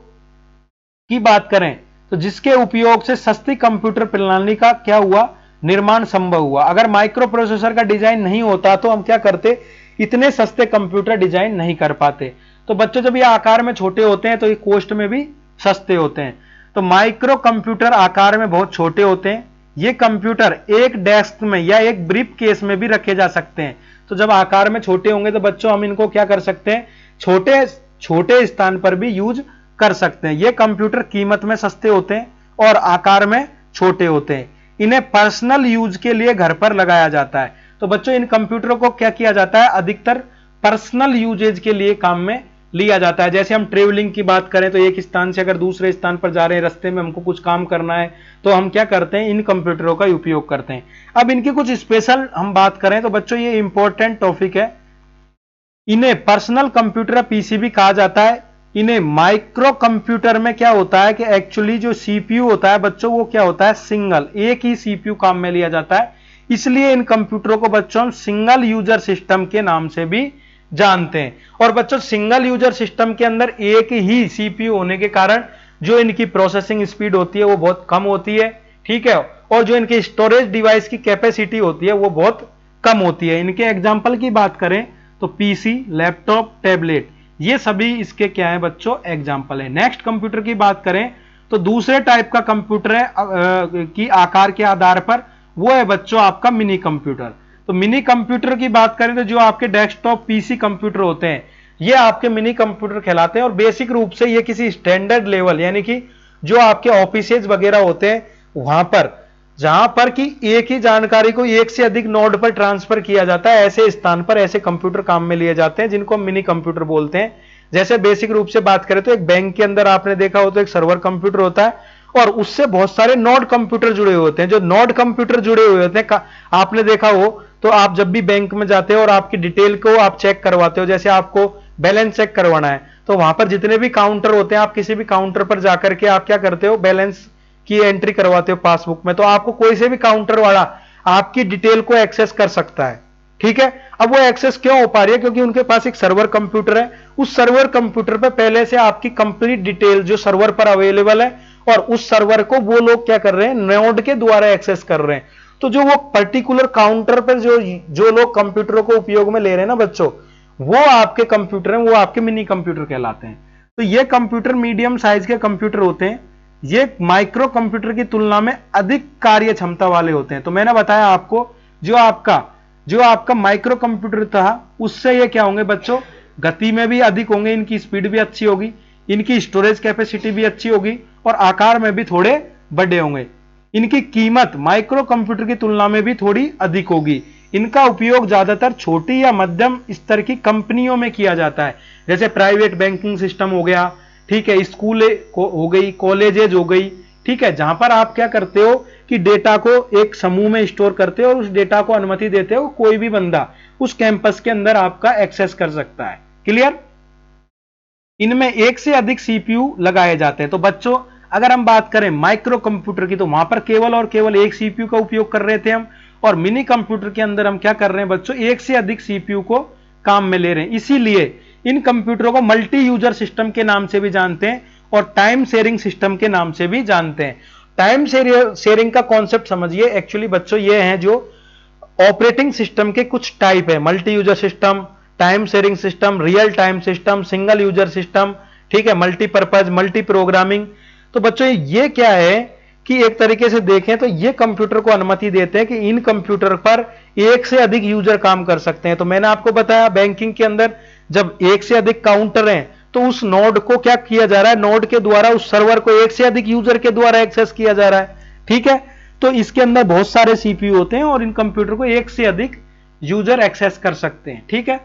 की बात करें तो जिसके उपयोग से सस्ती कंप्यूटर प्रणाली का क्या हुआ, निर्माण संभव हुआ। अगर माइक्रो प्रोसेसर का डिजाइन नहीं होता तो हम क्या करते, इतने सस्ते कंप्यूटर डिजाइन नहीं कर पाते। तो बच्चों जब ये आकार में छोटे होते हैं तो ये कॉस्ट में भी सस्ते होते हैं। तो माइक्रो कंप्यूटर आकार में बहुत छोटे होते हैं। ये कंप्यूटर एक डेस्क में या एक ब्रीफ केस में भी रखे जा सकते हैं। तो जब आकार में छोटे होंगे तो बच्चों हम इनको क्या कर सकते हैं, छोटे छोटे स्थान पर भी यूज कर सकते हैं। ये कंप्यूटर कीमत में सस्ते होते हैं और आकार में छोटे होते हैं। इन्हें पर्सनल यूज के लिए घर पर लगाया जाता है। तो बच्चों इन कंप्यूटरों को क्या किया जाता है, अधिकतर पर्सनल यूजेज के लिए काम में लिया जाता है। जैसे हम ट्रेवलिंग की बात करें तो एक स्थान से अगर दूसरे स्थान पर जा रहे हैं, रास्ते में हमको कुछ काम करना है तो हम क्या करते हैं, इन कंप्यूटरों का उपयोग करते हैं। अब इनकी कुछ स्पेशल हम बात करें तो बच्चों ये इंपॉर्टेंट टॉपिक है। इन्हें पर्सनल कंप्यूटर पीसीबी कहा जाता है। इन्हें माइक्रो कंप्यूटर में क्या होता है कि एक्चुअली जो सीपीयू होता है बच्चों, वो क्या होता है, सिंगल, एक ही सीपीयू काम में लिया जाता है। इसलिए इन कंप्यूटरों को बच्चों हम सिंगल यूजर सिस्टम के नाम से भी जानते हैं। और बच्चों सिंगल यूजर सिस्टम के अंदर एक ही सीपीयू होने के कारण जो इनकी प्रोसेसिंग स्पीड होती है वो बहुत कम होती है, ठीक है। और जो इनकी स्टोरेज डिवाइस की कैपेसिटी होती है वो बहुत कम होती है। इनके एग्जाम्पल की बात करें तो पीसी, लैपटॉप, टैबलेट, ये सभी इसके क्या है बच्चों, एग्जाम्पल है। नेक्स्ट कंप्यूटर की बात करें तो दूसरे टाइप का कंप्यूटर है की आकार के आधार पर, वो है बच्चों आपका मिनी कंप्यूटर। तो मिनी कंप्यूटर की बात करें तो जो आपके डेस्कटॉप पीसी कंप्यूटर होते हैं ये आपके मिनी कंप्यूटर कहलाते हैं। और बेसिक रूप से ये किसी स्टैंडर्ड लेवल यानी कि जो आपके ऑफिसेज वगैरह होते हैं वहां पर, जहां पर कि एक ही जानकारी को एक से अधिक नोड पर ट्रांसफर किया जाता है, ऐसे स्थान पर ऐसे कंप्यूटर काम में लिए जाते हैं जिनको हम मिनी कंप्यूटर बोलते हैं। जैसे बेसिक रूप से बात करें तो एक बैंक के अंदर आपने देखा हो तो एक सर्वर कंप्यूटर होता है और उससे बहुत सारे नोड कंप्यूटर जुड़े हुए होते हैं। जो नोड कंप्यूटर जुड़े हुए होते हैं आपने देखा हो तो आप जब भी बैंक में जाते हो और आपकी डिटेल को आप चेक करवाते हो, जैसे आपको बैलेंस चेक करवाना है तो वहां पर जितने भी काउंटर होते हैं, आप किसी भी काउंटर पर जाकर के आप क्या करते हो, बैलेंस की एंट्री करवाते हो पासबुक में। तो आपको कोई से भी काउंटर वाला आपकी डिटेल को एक्सेस कर सकता है, ठीक है। अब वो एक्सेस क्यों हो पा रही है, क्योंकि उनके पास एक सर्वर कंप्यूटर है। उस सर्वर कंप्यूटर पे पहले से आपकी कंप्लीट डिटेल जो सर्वर पर अवेलेबल है और उस सर्वर को वो लोग क्या कर रहे हैं, नोड के द्वारा एक्सेस कर रहे हैं। तो जो वो पर्टिकुलर काउंटर पर जो लोग कंप्यूटरों को उपयोग में ले रहे हैं ना बच्चों, वो आपके कंप्यूटर हैं, वो आपके मिनी कंप्यूटर कहलाते हैं। तो ये कंप्यूटर मीडियम साइज के कंप्यूटर होते हैं। ये माइक्रो कंप्यूटर की तुलना में अधिक कार्य क्षमता वाले होते हैं। तो मैंने बताया आपको जो आपका माइक्रो कंप्यूटर था उससे ये क्या होंगे बच्चों, गति में भी अधिक होंगे, इनकी स्पीड भी अच्छी होगी, इनकी स्टोरेज कैपेसिटी भी अच्छी होगी और आकार में भी थोड़े बड़े होंगे। इनकी कीमत माइक्रो कंप्यूटर की तुलना में भी थोड़ी अधिक होगी। इनका उपयोग ज्यादातर छोटी या मध्यम स्तर की कंपनियों में किया जाता है, जैसे प्राइवेट बैंकिंग सिस्टम हो गया, ठीक है, स्कूल हो गई, कॉलेजेज हो गई, ठीक है, जहां पर आप क्या करते हो कि डेटा को एक समूह में स्टोर करते हो और उस डेटा को अनुमति देते हो, कोई भी बंदा उस कैंपस के अंदर आपका एक्सेस कर सकता है। क्लियर। इनमें एक से अधिक सीपीयू लगाए जाते हैं। तो बच्चों अगर हम बात करें माइक्रो कंप्यूटर की तो वहां पर केवल और केवल एक सीपीयू का उपयोग कर रहे थे हम, और मिनी कंप्यूटर के अंदर हम क्या कर रहे हैं बच्चों, एक से अधिक सीपीयू को काम में ले रहे हैं। इसीलिए इन कंप्यूटरों को मल्टी यूजर सिस्टम के नाम से भी जानते हैं और टाइम शेयरिंग सिस्टम के नाम से भी जानते हैं। टाइम शेयरिंग का कॉन्सेप्ट समझिए। एक्चुअली बच्चों ये हैं जो ऑपरेटिंग सिस्टम के कुछ टाइप है, multi user system, time sharing system, real time system, single user system, ठीक है, मल्टीपर्पज, मल्टी प्रोग्रामिंग। तो बच्चों ये क्या है कि एक तरीके से देखें तो ये कंप्यूटर को अनुमति देते हैं कि इन कंप्यूटर पर एक से अधिक यूजर काम कर सकते हैं। तो मैंने आपको बताया बैंकिंग के अंदर जब एक से अधिक काउंटर हैं तो उस नोड को क्या किया जा रहा है, नोड के द्वारा उस सर्वर को एक से अधिक यूजर के द्वारा एक्सेस किया जा रहा है, ठीक है। तो इसके अंदर बहुत सारे सीपीयू होते हैं और इन कंप्यूटर को एक से अधिक यूजर एक्सेस कर सकते हैं, ठीक है।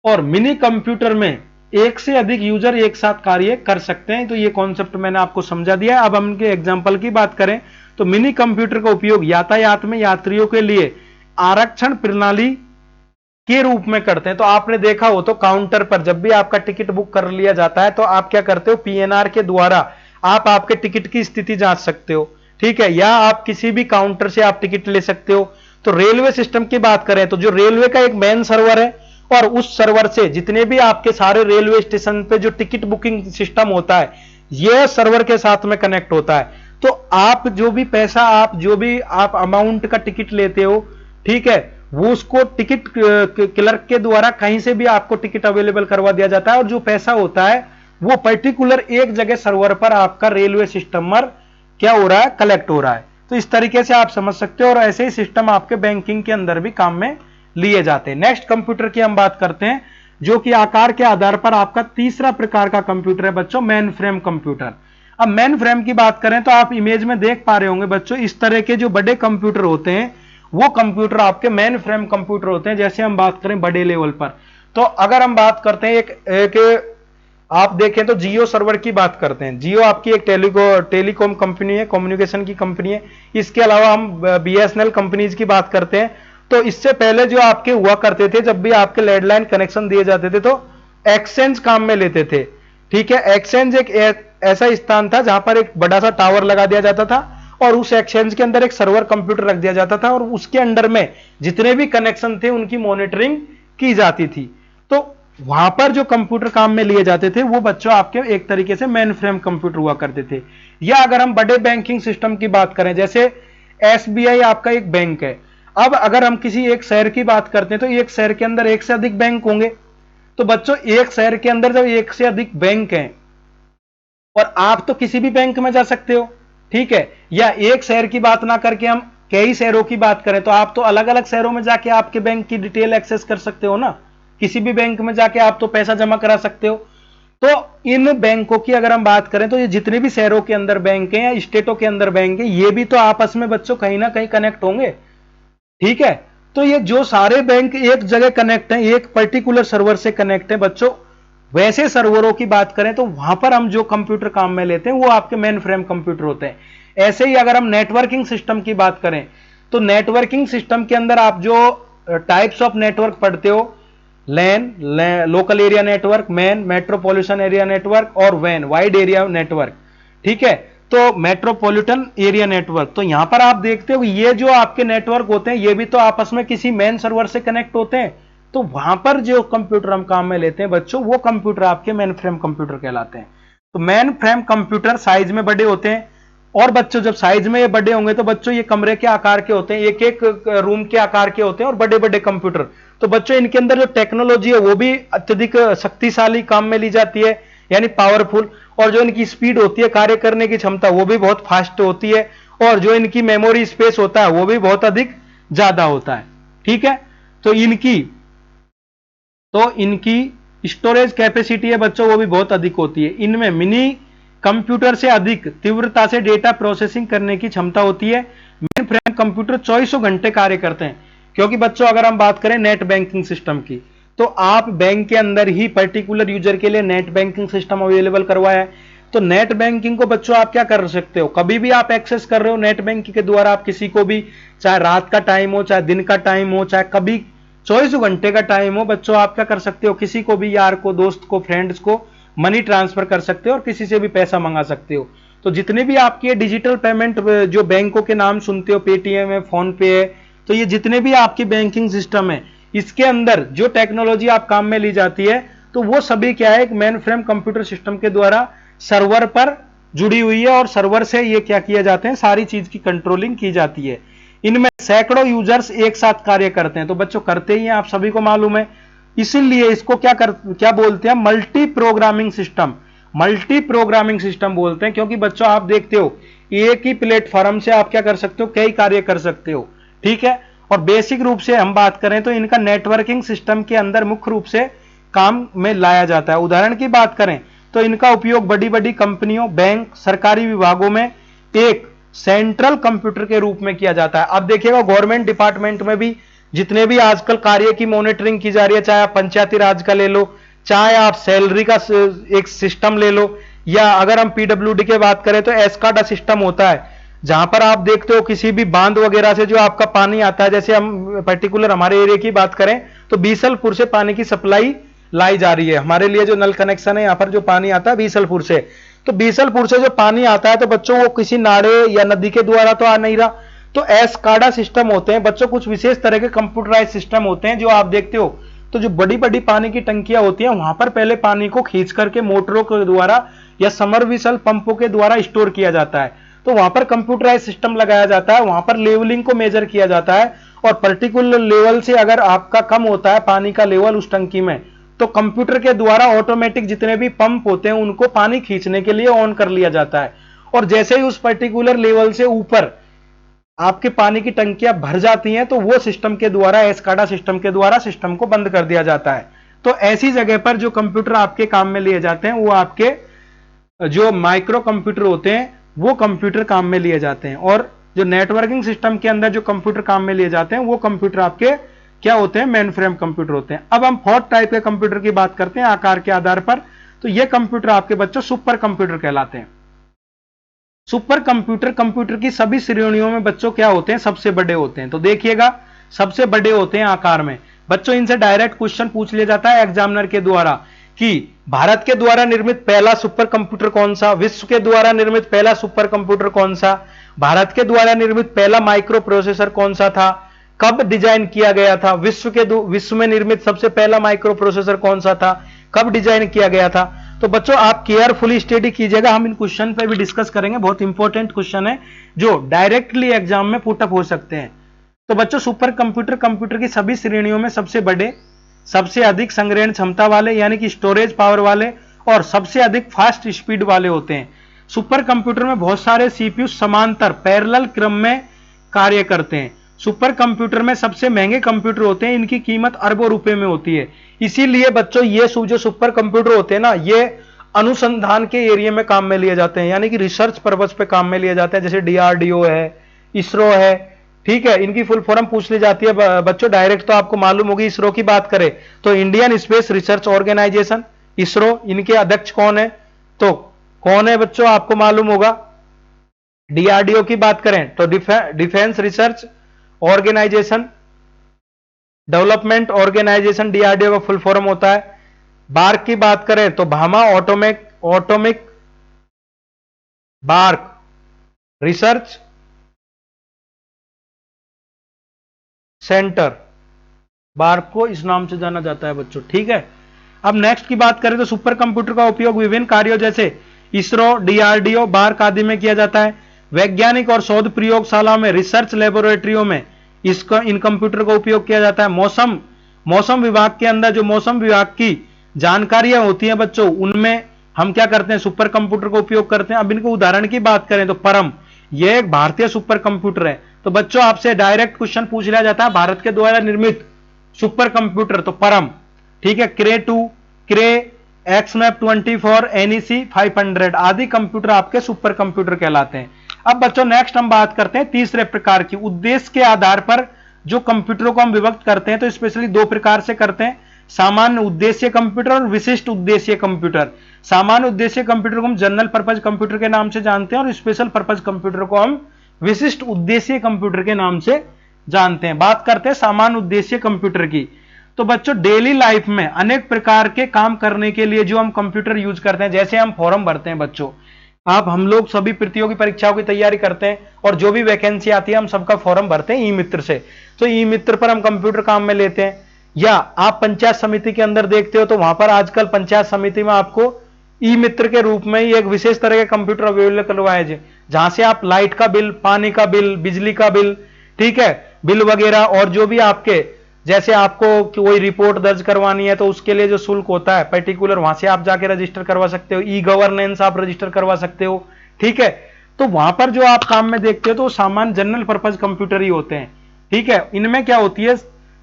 और मिनी कंप्यूटर में एक से अधिक यूजर एक साथ कार्य कर सकते हैं। तो ये कॉन्सेप्ट मैंने आपको समझा दिया। अब हम इनके एग्जांपल की बात करें तो मिनी कंप्यूटर का उपयोग यातायात में यात्रियों के लिए आरक्षण प्रणाली के रूप में करते हैं। तो आपने देखा हो तो काउंटर पर जब भी आपका टिकट बुक कर लिया जाता है तो आप क्या करते हो, पीएनआर के द्वारा आप आपके टिकट की स्थिति जांच सकते हो, ठीक है, या आप किसी भी काउंटर से आप टिकट ले सकते हो। तो रेलवे सिस्टम की बात करें तो जो रेलवे का एक मेन सर्वर है और उस सर्वर से जितने भी आपके सारे रेलवे स्टेशन पे जो टिकट बुकिंग सिस्टम होता है यह सर्वर के साथ में कनेक्ट होता है। तो आप जो भी पैसा आप अमाउंट का टिकट लेते हो, ठीक है, वो उसको टिकट क्लर्क के द्वारा कहीं से भी आपको टिकट अवेलेबल करवा दिया जाता है और जो पैसा होता है वो पर्टिकुलर एक जगह सर्वर पर आपका रेलवे सिस्टम पर क्या हो रहा है, कलेक्ट हो रहा है। तो इस तरीके से आप समझ सकते हो और ऐसे ही सिस्टम आपके बैंकिंग के अंदर भी काम में लिए जाते हैं। नेक्स्ट कंप्यूटर की हम बात करते हैं जो कि आकार के आधार पर आपका तीसरा प्रकार का कंप्यूटर है बच्चों, मेन फ्रेम कंप्यूटर। अब मेन फ्रेम की बात करें तो आप इमेज में देख पा रहे होंगे बच्चों, इस तरह के जो बड़े कंप्यूटर होते हैं वो कंप्यूटर आपके मेन फ्रेम कंप्यूटर होते हैं। जैसे हम बात करें बड़े लेवल पर, तो अगर हम बात करते हैं एक आप देखें तो जियो सर्वर की बात करते हैं। जियो आपकी एक टेलीकॉम कंपनी है, कम्युनिकेशन की कंपनी है। इसके अलावा हम बीएसएनएल कंपनीज की बात करते हैं। तो इससे पहले जो आपके हुआ करते थे, जब भी आपके लैंडलाइन कनेक्शन दिए जाते थे तो एक्सचेंज काम में लेते थे, ठीक है। एक्सचेंज एक ऐसा स्थान था जहां पर एक बड़ा सा टावर लगा दिया जाता था और उस एक्सचेंज के अंदर एक सर्वर कंप्यूटर रख दिया जाता था और उसके अंडर में जितने भी कनेक्शन थे उनकी मॉनिटरिंग की जाती थी। तो वहां पर जो कंप्यूटर काम में लिए जाते थे वो बच्चों आपके एक तरीके से मेन फ्रेम कंप्यूटर हुआ करते थे। या अगर हम बड़े बैंकिंग सिस्टम की बात करें, जैसे एसबीआई आपका एक बैंक है। अब अगर हम किसी एक शहर की बात करते हैं तो एक शहर के अंदर एक से अधिक बैंक होंगे। तो बच्चों एक शहर के अंदर जब एक से अधिक बैंक हैं और आप तो किसी भी बैंक में जा सकते हो, ठीक है, या एक शहर की बात ना करके हम कई शहरों की बात करें तो आप तो अलग अलग शहरों में जाके आपके बैंक की डिटेल एक्सेस कर सकते हो ना। किसी भी बैंक में जाके आप तो पैसा जमा करा सकते हो। तो इन बैंकों की अगर हम बात करें तो ये जितने भी शहरों के अंदर बैंक हैं या स्टेटों के अंदर बैंक है ये भी तो आपस में बच्चों कहीं ना कहीं कनेक्ट होंगे, ठीक है। तो ये जो सारे बैंक एक जगह कनेक्ट हैं, एक पर्टिकुलर सर्वर से कनेक्ट है बच्चों, वैसे सर्वरों की बात करें तो वहां पर हम जो कंप्यूटर काम में लेते हैं वो आपके मेन फ्रेम कंप्यूटर होते हैं। ऐसे ही अगर हम नेटवर्किंग सिस्टम की बात करें तो नेटवर्किंग सिस्टम के अंदर आप जो टाइप्स ऑफ नेटवर्क पढ़ते हो, LAN, local area network, MAN, metropolitan area network और वैन, वाइड एरिया नेटवर्क, ठीक है। तो मेट्रोपॉलिटन एरिया नेटवर्क, तो यहां पर आप देखते हो ये जो आपके नेटवर्क होते हैं ये भी तो आपस में किसी मेन सर्वर से कनेक्ट होते हैं। तो वहां पर जो कंप्यूटर हम काम में लेते हैं बच्चों वो कंप्यूटर आपके मेन फ्रेम कंप्यूटर कहलाते हैं। तो मेन फ्रेम कंप्यूटर साइज में बड़े होते हैं और बच्चों जब साइज में ये बड़े होंगे तो बच्चों ये कमरे के आकार के होते हैं, एक एक रूम के आकार के होते हैं और बड़े बड़े कंप्यूटर। तो बच्चों इनके अंदर जो टेक्नोलॉजी है वो भी अत्यधिक शक्तिशाली काम में ली जाती है, यानी पावरफुल, और जो इनकी स्पीड होती है, कार्य करने की क्षमता वो भी बहुत फास्ट होती है और जो इनकी मेमोरी स्पेस होता है वो भी बहुत अधिक ज्यादा होता है, ठीक है। तो इनकी स्टोरेज कैपेसिटी है बच्चों वो भी बहुत अधिक होती है। इनमें मिनी कंप्यूटर से अधिक तीव्रता से डेटा प्रोसेसिंग करने की क्षमता होती है। मेन फ्रेम कंप्यूटर 24 घंटे कार्य करते हैं, क्योंकि बच्चों अगर हम बात करें नेट बैंकिंग सिस्टम की तो आप बैंक के अंदर ही पर्टिकुलर यूजर के लिए नेट बैंकिंग सिस्टम अवेलेबल करवाया है। तो नेट बैंकिंग को बच्चों आप क्या कर सकते हो, कभी भी आप एक्सेस कर रहे हो नेट बैंकिंग के द्वारा, आप किसी को भी, चाहे रात का टाइम हो, चाहे दिन का टाइम हो, चाहे कभी 24 घंटे का टाइम हो, बच्चों आप क्या कर सकते हो, किसी को भी, यार को, दोस्त को, फ्रेंड्स को मनी ट्रांसफर कर सकते हो और किसी से भी पैसा मंगा सकते हो। तो जितने भी आपके डिजिटल पेमेंट जो बैंकों के नाम सुनते हो, पेटीएम है, फोन पे है, तो ये जितने भी आपकी बैंकिंग सिस्टम है इसके अंदर जो टेक्नोलॉजी आप काम में ली जाती है तो वो सभी क्या है, एक मेन फ्रेम कंप्यूटर सिस्टम के द्वारा सर्वर पर जुड़ी हुई है और सर्वर से ये क्या किया जाते हैं, सारी चीज की कंट्रोलिंग की जाती है। इनमें सैकड़ों यूजर्स एक साथ कार्य करते हैं, तो बच्चों करते ही हैं, आप सभी को मालूम है। इसीलिए इसको क्या बोलते हैं, multi programming system. Multi programming system बोलते हैं क्योंकि बच्चों आप देखते हो एक ही प्लेटफॉर्म से आप क्या कर सकते हो, कई कार्य कर सकते हो, ठीक है। और बेसिक रूप से हम बात करें तो इनका नेटवर्किंग सिस्टम के अंदर मुख्य रूप से काम में लाया जाता है। उदाहरण की बात करें तो इनका उपयोग बड़ी बड़ी कंपनियों, बैंक, सरकारी विभागों में एक सेंट्रल कंप्यूटर के रूप में किया जाता है। अब देखिएगा गवर्नमेंट डिपार्टमेंट में भी जितने भी आजकल कार्य की मॉनिटरिंग की जा रही है, चाहे आप पंचायती राज का ले लो, चाहे आप सैलरी का एक सिस्टम ले लो, या अगर हम पीडब्ल्यूडी की बात करें तो एस्काडा सिस्टम होता है जहां पर आप देखते हो किसी भी बांध वगैरह से जो आपका पानी आता है, जैसे हम पर्टिकुलर हमारे एरिया की बात करें तो बीसलपुर से पानी की सप्लाई लाई जा रही है। हमारे लिए जो नल कनेक्शन है, यहां पर जो पानी आता है बीसलपुर से, तो बीसलपुर से जो पानी आता है तो बच्चों वो किसी नाले या नदी के द्वारा तो आ नहीं रहा, तो एस्काडा सिस्टम होते हैं बच्चों, कुछ विशेष तरह के कंप्यूटराइज सिस्टम होते हैं जो आप देखते हो। तो जो बड़ी बड़ी पानी की टंकियां होती हैं वहां पर पहले पानी को खींच करके मोटरों के द्वारा या समरविसल पंपों के द्वारा स्टोर किया जाता है। तो वहां पर कंप्यूटराइज सिस्टम लगाया जाता है, वहां पर लेवलिंग को मेजर किया जाता है, और पर्टिकुलर लेवल से अगर आपका कम होता है पानी का लेवल उस टंकी में, तो कंप्यूटर के द्वारा ऑटोमेटिक जितने भी पंप होते हैं उनको पानी खींचने के लिए ऑन कर लिया जाता है। और जैसे ही उस पर्टिकुलर लेवल से ऊपर आपके पानी की टंकियां भर जाती हैं तो वो सिस्टम के द्वारा, एस्काडा सिस्टम के द्वारा सिस्टम को बंद कर दिया जाता है। तो ऐसी जगह पर जो कंप्यूटर आपके काम में लिए जाते हैं वो आपके जो माइक्रो कंप्यूटर होते हैं वो कंप्यूटर काम में लिए जाते हैं, और जो नेटवर्किंग सिस्टम के अंदर जो कंप्यूटर काम में लिए जाते हैं वो कंप्यूटर आपके क्या होते हैं, मेन फ्रेम कंप्यूटर होते हैं। अब हम फोर्थ टाइप के कंप्यूटर की बात करते हैं आकार के आधार पर, तो ये कंप्यूटर आपके बच्चों सुपर कंप्यूटर कहलाते हैं। सुपर कंप्यूटर कंप्यूटर की सभी श्रेणियों में बच्चों क्या होते हैं, सबसे बड़े होते हैं। तो देखिएगा सबसे बड़े होते हैं आकार में बच्चों, इनसे डायरेक्ट क्वेश्चन पूछ लिया जाता है एग्जामिनर के द्वारा कि भारत के द्वारा निर्मित पहला सुपर कंप्यूटर कौन सा, विश्व के द्वारा निर्मित पहला सुपर कंप्यूटर कौन सा, भारत के द्वारा निर्मित पहला माइक्रो प्रोसेसर कौन सा था, कब डिजाइन किया गया था, विश्व में निर्मित सबसे पहला माइक्रो प्रोसेसर कौन सा था, कब डिजाइन किया गया था। तो बच्चों आप केयरफुली स्टडी कीजिएगा, हम इन क्वेश्चन पे भी डिस्कस करेंगे, बहुत इंपॉर्टेंट क्वेश्चन है जो डायरेक्टली एग्जाम में पुटअप हो सकते हैं। तो बच्चों सुपर कंप्यूटर कंप्यूटर की सभी श्रेणियों में सबसे बड़े, सबसे अधिक संग्रहण क्षमता वाले यानी कि स्टोरेज पावर वाले, और सबसे अधिक फास्ट स्पीड वाले होते हैं। सुपर कंप्यूटर में बहुत सारे सीपीयू समांतर पैरेलल क्रम में कार्य करते हैं। सुपर कंप्यूटर में सबसे महंगे कंप्यूटर होते हैं, इनकी कीमत अरबों रुपए में होती है। इसीलिए बच्चों ये जो सुपर कंप्यूटर होते हैं ना, ये अनुसंधान के एरिया में काम में लिए जाते हैं, यानी कि रिसर्च पर्पस पे काम में लिए जाते हैं, जैसे डीआरडीओ है, इसरो है, ठीक है। इनकी फुल फॉर्म पूछ ली जाती है बच्चों, डायरेक्ट तो आपको मालूम होगी। इसरो की बात करें तो Indian space research organisation, ISRO, इनके अध्यक्ष कौन है, तो कौन है बच्चों आपको मालूम होगा। डीआरडीओ की बात करें तो defence research organisation development organisation, DRDO का फुल फॉर्म होता है। बार्क की बात करें तो Bhabha atomic BARC research centre, BARC को इस नाम से जाना जाता है बच्चों, ठीक है। अब नेक्स्ट की बात करें तो सुपर कंप्यूटर का उपयोग विभिन्न कार्यों जैसे इसरो, डीआरडीओ, बार्क आदि में किया जाता है। वैज्ञानिक और शोध प्रयोगशाला में, रिसर्च लेबोरेटरियों में इन कंप्यूटर का उपयोग किया जाता है। मौसम विभाग के अंदर जो मौसम विभाग की जानकारियां होती हैं बच्चों, उनमें हम क्या करते हैं, सुपर कंप्यूटर का उपयोग करते हैं। अब इनको उदाहरण की बात करें तो परम, यह एक भारतीय सुपर कंप्यूटर है। तो बच्चों आपसे डायरेक्ट क्वेश्चन पूछ लिया जाता है भारत के द्वारा निर्मित सुपर कंप्यूटर, तो परम, ठीक है। क्रे2, क्रे, एक्समैप 24, एनईसी 500 आदि कंप्यूटर आपके सुपर कंप्यूटर कहलाते हैं। अब बच्चों नेक्स्ट हम बात करते हैं तीसरे प्रकार की। उद्देश्य के आधार पर जो कंप्यूटरों को हम विभक्त करते हैं तो स्पेशली दो प्रकार से करते हैं, सामान्य उद्देश्य कंप्यूटर और विशिष्ट उद्देश्य कंप्यूटर। सामान्य उद्देश्य कंप्यूटर को हम जनरल पर्पज कंप्यूटर के नाम से जानते हैं और स्पेशल पर्पज कंप्यूटर को हम विशिष्ट उद्देश्य कंप्यूटर के नाम से जानते हैं। बात करते हैं सामान्य उद्देश्य कंप्यूटर की। तो बच्चों डेली लाइफ में अनेक प्रकार के काम करने के लिए जो हम कंप्यूटर यूज करते हैं, जैसे हम फॉर्म भरते हैं बच्चों, हम लोग सभी प्रतियोगी परीक्षाओं की तैयारी करते हैं और जो भी वैकेंसी आती है हम सबका फॉर्म भरते हैं ई मित्र से। तो ई मित्र पर हम कंप्यूटर काम में लेते हैं, या आप पंचायत समिति के अंदर देखते हो तो वहां पर आजकल पंचायत समिति में आपको ई मित्र के रूप में ही एक विशेष तरह के कंप्यूटर अवेलेबल करवाए जाए, जहां से आप लाइट का बिल, पानी का बिल, बिजली का बिल, ठीक है, बिल वगैरह, और जो भी आपके जैसे आपको कोई रिपोर्ट दर्ज करवानी है तो उसके लिए जो शुल्क होता है पर्टिकुलर, वहां से आप जाके रजिस्टर करवा सकते हो। ई गवर्नेंस आप रजिस्टर करवा सकते हो, ठीक है। तो वहां पर जो आप काम में देखते हो तो सामान्य जनरल पर्पज कंप्यूटर ही होते हैं, ठीक है। इनमें क्या होती है,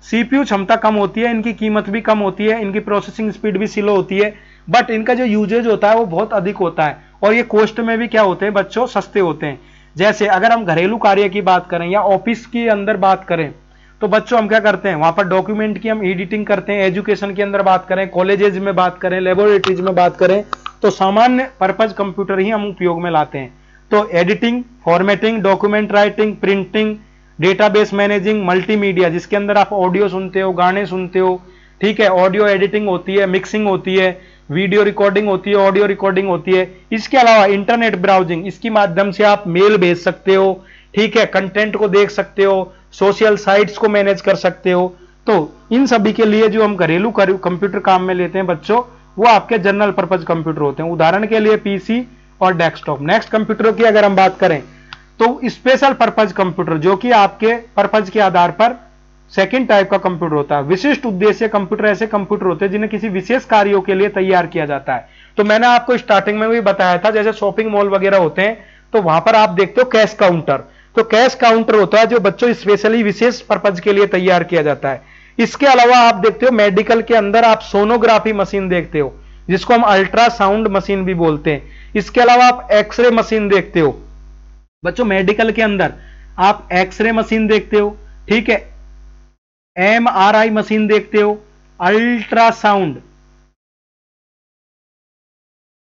सीपीयू क्षमता कम होती है, इनकी कीमत भी कम होती है, इनकी प्रोसेसिंग स्पीड भी स्लो होती है, बट इनका जो यूजेज होता है वो बहुत अधिक होता है, और ये कॉस्ट में भी क्या होते हैं बच्चों, सस्ते होते हैं। जैसे अगर हम घरेलू कार्य की बात करें या ऑफिस के अंदर बात करें तो बच्चों हम क्या करते हैं, वहां पर डॉक्यूमेंट की हम एडिटिंग करते हैं। एजुकेशन के अंदर बात करें, कॉलेजेस में बात करें, लेबोरेटरीज में बात करें, तो सामान्य पर्पज कंप्यूटर ही हम उपयोग में लाते हैं। तो editing, formatting, document writing, printing, database managing, multimedia जिसके अंदर आप ऑडियो सुनते हो, गाने सुनते हो, ठीक है, ऑडियो एडिटिंग होती है, मिक्सिंग होती है, वीडियो रिकॉर्डिंग होती है, ऑडियो रिकॉर्डिंग होती है। इसके अलावा इंटरनेट ब्राउजिंग, इसके माध्यम से आप मेल भेज सकते हो, ठीक है, कंटेंट को देख सकते हो, सोशल साइट्स को मैनेज कर सकते हो। तो इन सभी के लिए जो हम घरेलू कंप्यूटर काम में लेते हैं बच्चों, वो आपके जनरल पर्पज कंप्यूटर होते हैं। उदाहरण के लिए पीसी और डेस्कटॉप। नेक्स्ट कंप्यूटर की अगर हम बात करें तो स्पेशल पर्पज कंप्यूटर, जो कि आपके पर्पज के आधार पर सेकंड टाइप का कंप्यूटर होता है। विशिष्ट उद्देश्य कंप्यूटर ऐसे कंप्यूटर होते हैं जिन्हें किसी विशेष कार्यों के लिए तैयार किया जाता है। तो मैंने आपको स्टार्टिंग में भी बताया था, जैसे शॉपिंग मॉल वगैरह होते हैं तो वहां पर आप देखते हो कैश काउंटर। तो कैश काउंटर होता है जो बच्चों स्पेशली विशेष पर्पज के लिए तैयार किया जाता है। इसके अलावा आप देखते हो मेडिकल के अंदर आप सोनोग्राफी मशीन देखते हो, जिसको हम अल्ट्रासाउंड मशीन भी बोलते हैं। इसके अलावा आप एक्सरे मशीन देखते हो बच्चों, मेडिकल के अंदर आप एक्सरे मशीन देखते हो, ठीक है, एमआरआई मशीन देखते हो, अल्ट्रासाउंड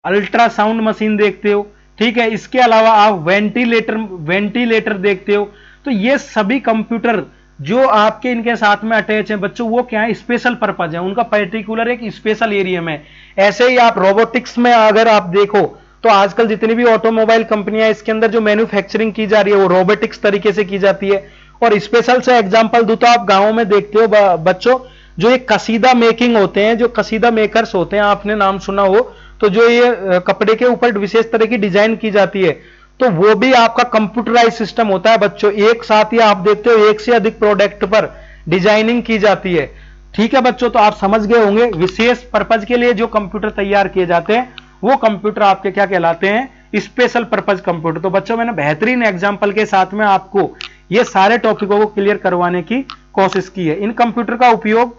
अल्ट्रासाउंड मशीन देखते हो, ठीक है। इसके अलावा आप वेंटिलेटर देखते हो। तो ये सभी कंप्यूटर जो आपके इनके साथ में अटैच है बच्चों, वो क्या है, स्पेशल पर्पज है, उनका पर्टिकुलर एक स्पेशल एरिया में। ऐसे ही आप रोबोटिक्स में अगर आप देखो तो आजकल जितनी भी ऑटोमोबाइल कंपनियां इसके अंदर जो मैन्युफैक्चरिंग की जा रही है वो रोबोटिक्स तरीके से की जाती है। और स्पेशल से एग्जांपल दूं तो आप गांवों में देखते हो बच्चों, जो ये कसीदा मेकिंग होते हैं, जो कसीदा मेकर्स होते हैं, आपने नाम सुना हो, तो जो ये कपड़े के ऊपर विशेष तरह की डिजाइन की जाती है, तो वो भी आपका कंप्यूटराइज सिस्टम होता है बच्चों। एक साथ ही आप देखते हो एक से अधिक प्रोडक्ट पर डिजाइनिंग की जाती है, ठीक है बच्चों। तो आप समझ गए होंगे विशेष पर्पज के लिए जो कंप्यूटर तैयार किए जाते हैं वो कंप्यूटर आपके क्या कहलाते हैं, स्पेशल पर्पज कंप्यूटर। तो बच्चों मैंने बेहतरीन एग्जांपल के साथ में आपको ये सारे टॉपिकों को क्लियर करवाने की कोशिश की है। इन कंप्यूटर का उपयोग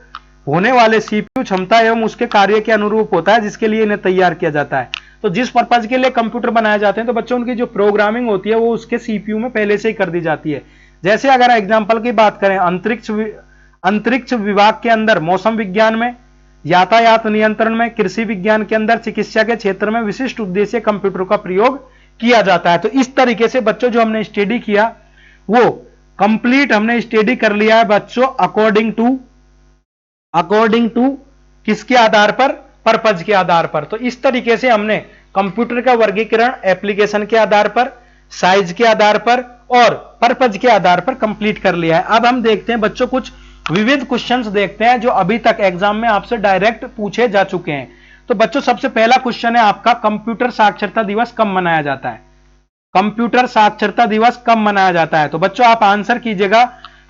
होने वाले सीपीयू क्षमता एवं उसके कार्य के अनुरूप होता है जिसके लिए इन्हें तैयार किया जाता है। तो जिस पर्पज के लिए कंप्यूटर बनाए जाते हैं तो बच्चों उनकी जो प्रोग्रामिंग होती है वो उसके सीपीयू में पहले से ही कर दी जाती है। जैसे अगर एग्जांपल की बात करें, अंतरिक्ष विभाग के अंदर, मौसम विज्ञान में, यातायात नियंत्रण में, कृषि विज्ञान के अंदर, चिकित्सा के क्षेत्र में विशिष्ट उद्देश्य कंप्यूटर का प्रयोग किया जाता है। तो इस तरीके से बच्चों जो हमने स्टडी किया वो कंप्लीट हमने स्टडी कर लिया है बच्चों, अकॉर्डिंग टू किसके आधार पर, पर्पज के आधार पर। तो इस तरीके से हमने कंप्यूटर का वर्गीकरण एप्लीकेशन के आधार पर, साइज के आधार पर और पर्पज के आधार पर कंप्लीट कर लिया है। अब हम देखते हैं बच्चों कुछ विविध क्वेश्चंस देखते हैं जो अभी तक एग्जाम में आपसे डायरेक्ट पूछे जा चुके हैं। तो बच्चों सबसे पहला क्वेश्चन है आपका, कंप्यूटर साक्षरता दिवस कब मनाया जाता है? कंप्यूटर साक्षरता दिवस कब मनाया जाता है? तो बच्चों आप आंसर कीजिएगा,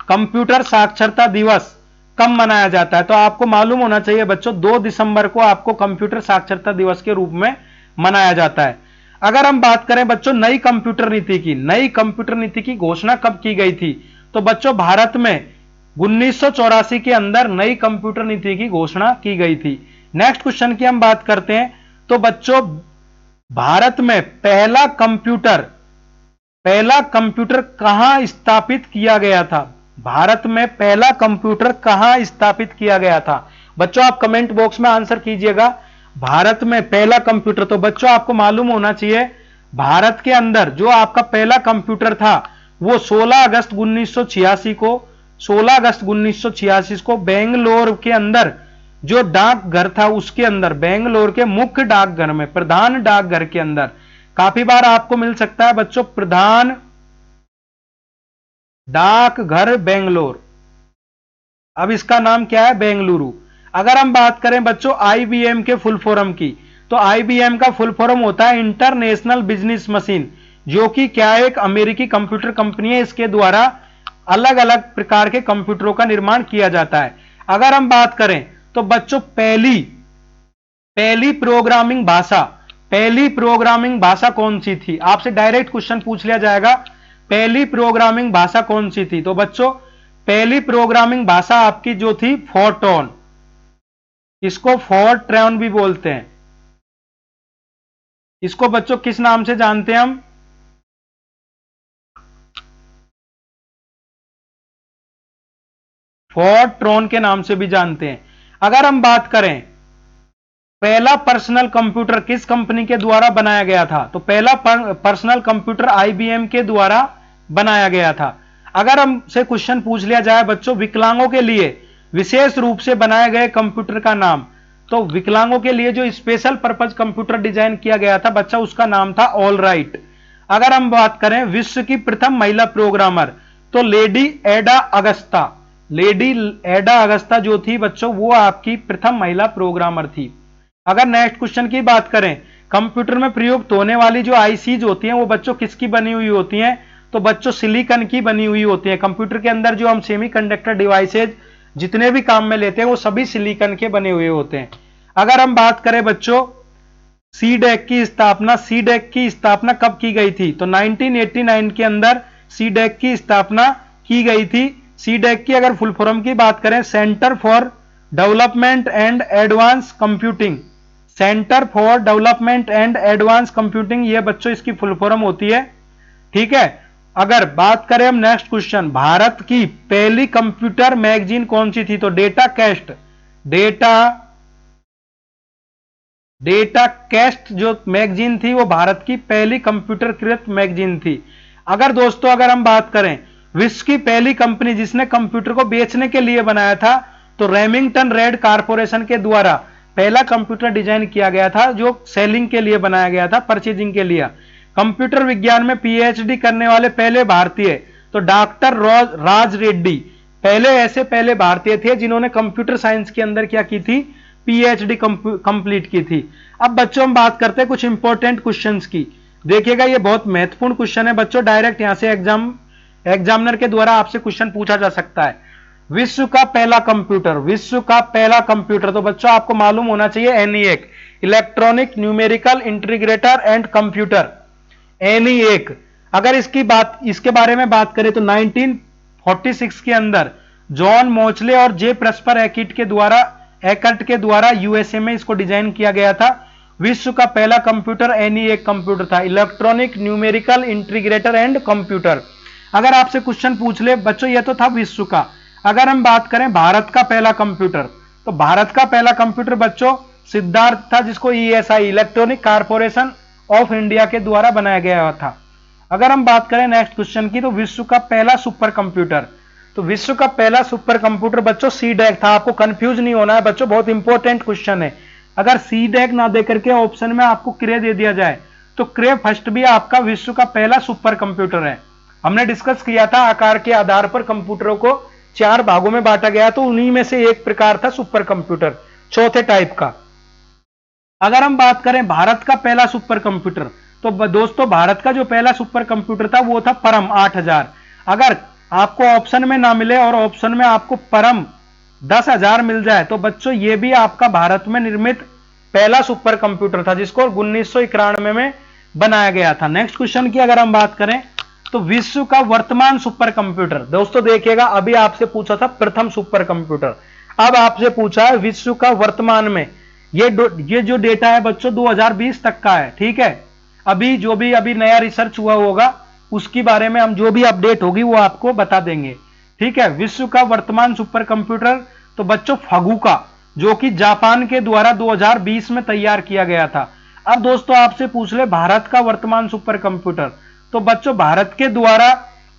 कंप्यूटर साक्षरता दिवस कब मनाया जाता है? तो आपको मालूम होना चाहिए बच्चों 2 दिसंबर को आपको कंप्यूटर साक्षरता दिवस के रूप में मनाया जाता है। अगर हम बात करें बच्चों नई कंप्यूटर नीति की, नई कंप्यूटर नीति की घोषणा कब की गई थी? तो बच्चों भारत में 1984 के अंदर नई कंप्यूटर नीति की घोषणा की गई थी। नेक्स्ट क्वेश्चन की हम बात करते हैं तो बच्चों भारत में पहला कंप्यूटर कहां स्थापित किया गया था? भारत में पहला कंप्यूटर कहां स्थापित किया गया था? बच्चों आप कमेंट बॉक्स में आंसर कीजिएगा, भारत में पहला कंप्यूटर। तो बच्चों आपको मालूम होना चाहिए भारत के अंदर जो आपका पहला कंप्यूटर था वो 16 अगस्त 1986 को बेंगलोर के अंदर जो डाकघर था उसके अंदर, बेंगलोर के मुख्य डाकघर में, प्रधान डाकघर के अंदर, काफी बार आपको मिल सकता है बच्चों प्रधान डाकघर बेंगलोर, अब इसका नाम क्या है, बेंगलुरु। अगर हम बात करें बच्चों आईबीएम के फुल फॉर्म की, तो आईबीएम का फुल फॉर्म होता है इंटरनेशनल बिजनेस मशीन, जो कि क्या है, एक अमेरिकी कंप्यूटर कंपनी है। इसके द्वारा अलग अलग प्रकार के कंप्यूटरों का निर्माण किया जाता है। अगर हम बात करें तो बच्चों पहली प्रोग्रामिंग भाषा कौन सी थी? आपसे डायरेक्ट क्वेश्चन पूछ लिया जाएगा, पहली प्रोग्रामिंग भाषा कौन सी थी? तो बच्चों पहली प्रोग्रामिंग भाषा आपकी जो थी फोर्ट्रॉन, इसको फोर्ट्रॉन भी बोलते हैं। इसको बच्चों किस नाम से जानते हैं हम? फोर्ट्रॉन के नाम से भी जानते हैं। अगर हम बात करें पहला पर्सनल कंप्यूटर किस कंपनी के द्वारा बनाया गया था? तो पहला पर्सनल कंप्यूटर आईबीएम के द्वारा बनाया गया था। अगर हमसे क्वेश्चन पूछ लिया जाए बच्चों विकलांगों के लिए विशेष रूप से बनाए गए कंप्यूटर का नाम, तो विकलांगों के लिए जो स्पेशल पर्पज कंप्यूटर डिजाइन किया गया था बच्चा, उसका नाम था ऑल राइट। अगर हम बात करें विश्व की प्रथम महिला प्रोग्रामर, तो लेडी एडा अगस्ता, लेडी एडा अगस्ता जो थी बच्चों, वो आपकी प्रथम महिला प्रोग्रामर थी। अगर नेक्स्ट क्वेश्चन की बात करें, कंप्यूटर में प्रयुक्त होने वाली जो आईसीज होती हैं वो बच्चों किसकी बनी हुई होती हैं? तो बच्चों सिलिकॉन की बनी हुई होती हैं। कंप्यूटर के अंदर जो हम सेमीकंडक्टर डिवाइसेज जितने भी काम में लेते हैं वो सभी सिलिकॉन के बने हुए होते हैं। अगर हम बात करें बच्चों सीडेक की स्थापना, सीडेक की स्थापना कब की गई थी? तो 1989 के अंदर सीडेक की स्थापना की गई थी। सीडेक की अगर फुल फॉर्म की बात करें, centre for development and advance computing, centre for development and advance computing, ये बच्चों इसकी फुल फॉर्म होती है। ठीक है। अगर बात करें हम नेक्स्ट क्वेश्चन, भारत की पहली कंप्यूटर मैगजीन कौन सी थी? तो डेटा कैस्ट, डेटा कैस्ट जो मैगजीन थी वो भारत की पहली कंप्यूटरकृत मैगजीन थी। अगर दोस्तों अगर हम बात करें विश्व की पहली कंपनी जिसने कंप्यूटर को बेचने के लिए बनाया था, तो रेमिंगटन रेड कारपोरेशन के द्वारा पहला कंप्यूटर डिजाइन किया गया था जो सेलिंग के लिए बनाया गया था, परचेजिंग के लिए। कंप्यूटर विज्ञान में पीएचडी करने वाले पहले भारतीय, तो डॉक्टर राज रेड्डी पहले भारतीय थे जिन्होंने कंप्यूटर साइंस के अंदर क्या की थी? पीएचडी कंप्लीट की थी। अब बच्चों हम बात करते हैं कुछ इंपॉर्टेंट क्वेश्चंस की। देखिएगा ये बहुत महत्वपूर्ण क्वेश्चन है बच्चों, डायरेक्ट यहां से एग्जामिनर के द्वारा आपसे क्वेश्चन पूछा जा सकता है। विश्व का पहला कंप्यूटर, विश्व का पहला कंप्यूटर, तो बच्चों आपको मालूम होना चाहिए ENIAC, electronic numerical integrator and computer, ENIAC। अगर इसके बारे में बात करें तो 1946 के अंदर जॉन मोचले और जे प्रस्पर एकर्ट के द्वारा यूएसए में इसको डिजाइन किया गया था। विश्व का पहला कंप्यूटर ENIAC कंप्यूटर था, electronic numerical integrator and computer. अगर आपसे क्वेश्चन पूछ ले बच्चों, ये तो था विश्व का। अगर हम बात करें भारत का पहला कंप्यूटर, तो भारत का पहला कंप्यूटर बच्चों सिद्धार्थ था, जिसको ESI, electronic corporation of India के द्वारा बनाया गया था। अगर हम बात करें नेक्स्ट क्वेश्चन की, तो विश्व का पहला सुपर कंप्यूटर, तो विश्व का पहला सुपर कंप्यूटर बच्चों सीडेक था। आपको कंफ्यूज नहीं होना है बच्चों, बहुत इंपॉर्टेंट क्वेश्चन है। अगर सीडेक ना देकर के ऑप्शन में आपको क्रे दे दिया जाए, तो क्रे फर्स्ट भी आपका विश्व का पहला सुपर कंप्यूटर है। हमने डिस्कस किया था आकार के आधार पर कंप्यूटरों को 4 भागों में बांटा गया, तो उन्हीं में से एक प्रकार था सुपर कंप्यूटर, चौथे टाइप का। अगर हम बात करें भारत का पहला सुपर कंप्यूटर, तो दोस्तों भारत का जो पहला सुपर कंप्यूटर था वो था परम 8000। अगर आपको ऑप्शन में ना मिले और ऑप्शन में आपको परम 10,000 मिल जाए, तो बच्चों ये भी आपका भारत में निर्मित पहला सुपर कंप्यूटर था, जिसको 1991 में बनाया गया था। नेक्स्ट क्वेश्चन की अगर हम बात करें, तो विश्व का वर्तमान सुपर कंप्यूटर, दोस्तों देखिएगा अभी आपसे पूछा था प्रथम सुपर कंप्यूटर, अब आपसे पूछा है विश्व का वर्तमान में। ये जो डेटा है बच्चों 2020 तक का है, ठीक है। अभी नया रिसर्च हुआ होगा उसके बारे में हम जो भी अपडेट होगी वो आपको बता देंगे, ठीक है। विश्व का वर्तमान सुपर कंप्यूटर, तो बच्चों फगुका, जो कि जापान के द्वारा 2020 में तैयार किया गया था। अब दोस्तों आपसे पूछ ले भारत का वर्तमान सुपर कंप्यूटर, तो बच्चों भारत के द्वारा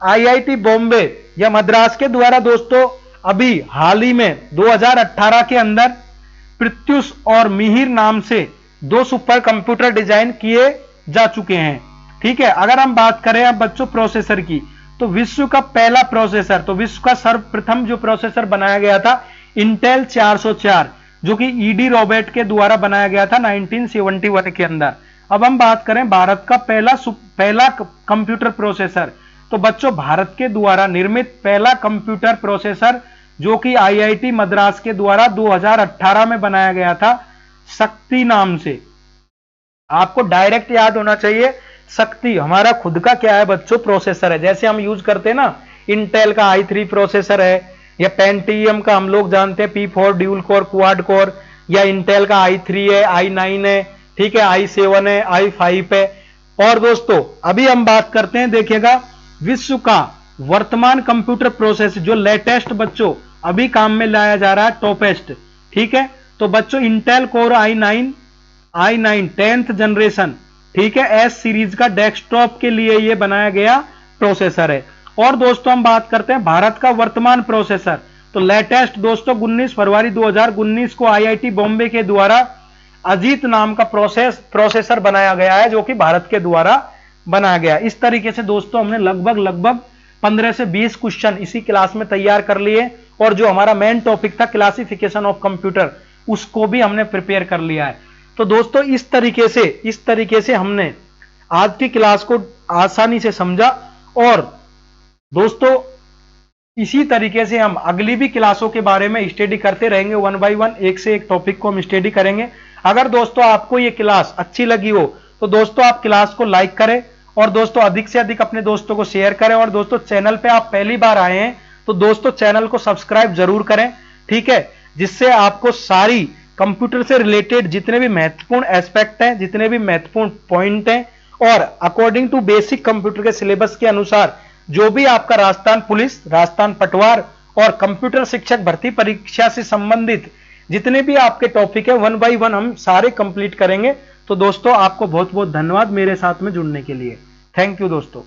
IIT बॉम्बे या मद्रास के द्वारा दोस्तों अभी हाल ही में 2018 के अंदर प्रत्युष और मिहिर नाम से 2 सुपर कंप्यूटर डिजाइन किए जा चुके हैं, ठीक है। अगर हम बात करें अब बच्चों प्रोसेसर की, तो विश्व का पहला प्रोसेसर, तो विश्व का सर्वप्रथम जो प्रोसेसर बनाया गया था इंटेल 404, जो कि ED रॉबर्ट के द्वारा बनाया गया था 1971 के अंदर। अब हम बात करें भारत का पहला कंप्यूटर प्रोसेसर, तो बच्चों भारत के द्वारा निर्मित पहला कंप्यूटर प्रोसेसर जो कि IIT मद्रास के द्वारा 2018 में बनाया गया था, शक्ति नाम से। आपको डायरेक्ट याद होना चाहिए, शक्ति हमारा खुद का क्या है बच्चों प्रोसेसर है। जैसे हम यूज करते हैं ना, इंटेल का i3 प्रोसेसर है, या पेंटियम का हम लोग जानते हैं P4 dual core quad core, या इंटेल का i3 है, i9 है, ठीक है, i7 है, i5 है। और दोस्तों अभी हम बात करते हैं, देखिएगा विश्व का वर्तमान कंप्यूटर प्रोसेस जो लेटेस्ट बच्चों अभी काम में लाया जा रहा है, टॉपेस्ट, ठीक है। तो बच्चों Intel core i9 10th generation, ठीक है, एस सीरीज का डेस्कटॉप के लिए ये बनाया गया प्रोसेसर है। और दोस्तों हम बात करते हैं भारत का वर्तमान प्रोसेसर, तो लेटेस्ट दोस्तों 19 फरवरी 2019 को आईआईटी बॉम्बे के द्वारा अजीत नाम का प्रोसेसर बनाया गया है, जो कि भारत के द्वारा बनाया गया। इस तरीके से दोस्तों हमने लगभग 15 से 20 क्वेश्चन इसी क्लास में तैयार कर लिए, और जो हमारा मेन टॉपिक था क्लासिफिकेशन ऑफ कंप्यूटर, उसको भी हमने प्रिपेयर कर लिया है। तो दोस्तों इस तरीके से हमने आज की क्लास को आसानी से समझा, और दोस्तों इसी तरीके से हम अगली भी क्लासों के बारे में स्टडी करते रहेंगे, 1 बाय 1 एक से एक टॉपिक को हम स्टडी करेंगे। अगर दोस्तों आपको ये क्लास अच्छी लगी हो तो दोस्तों आप क्लास को लाइक करें, और दोस्तों अधिक से अधिक अपने दोस्तों को शेयर करें, और दोस्तों चैनल पे आप पहली बार आए हैं तो दोस्तों चैनल को सब्सक्राइब जरूर करें, ठीक है, जिससे आपको सारी कंप्यूटर से रिलेटेड जितने भी महत्वपूर्ण एस्पेक्ट हैं, जितने भी महत्वपूर्ण पॉइंट हैं, और अकॉर्डिंग टू बेसिक कंप्यूटर के सिलेबस के अनुसार जो भी आपका राजस्थान पुलिस, राजस्थान पटवार और कंप्यूटर शिक्षक भर्ती परीक्षा से संबंधित जितने भी आपके टॉपिक है 1 बाय 1 हम सारे कंप्लीट करेंगे। तो दोस्तों आपको बहुत बहुत धन्यवाद मेरे साथ में जुड़ने के लिए। थैंक यू दोस्तों।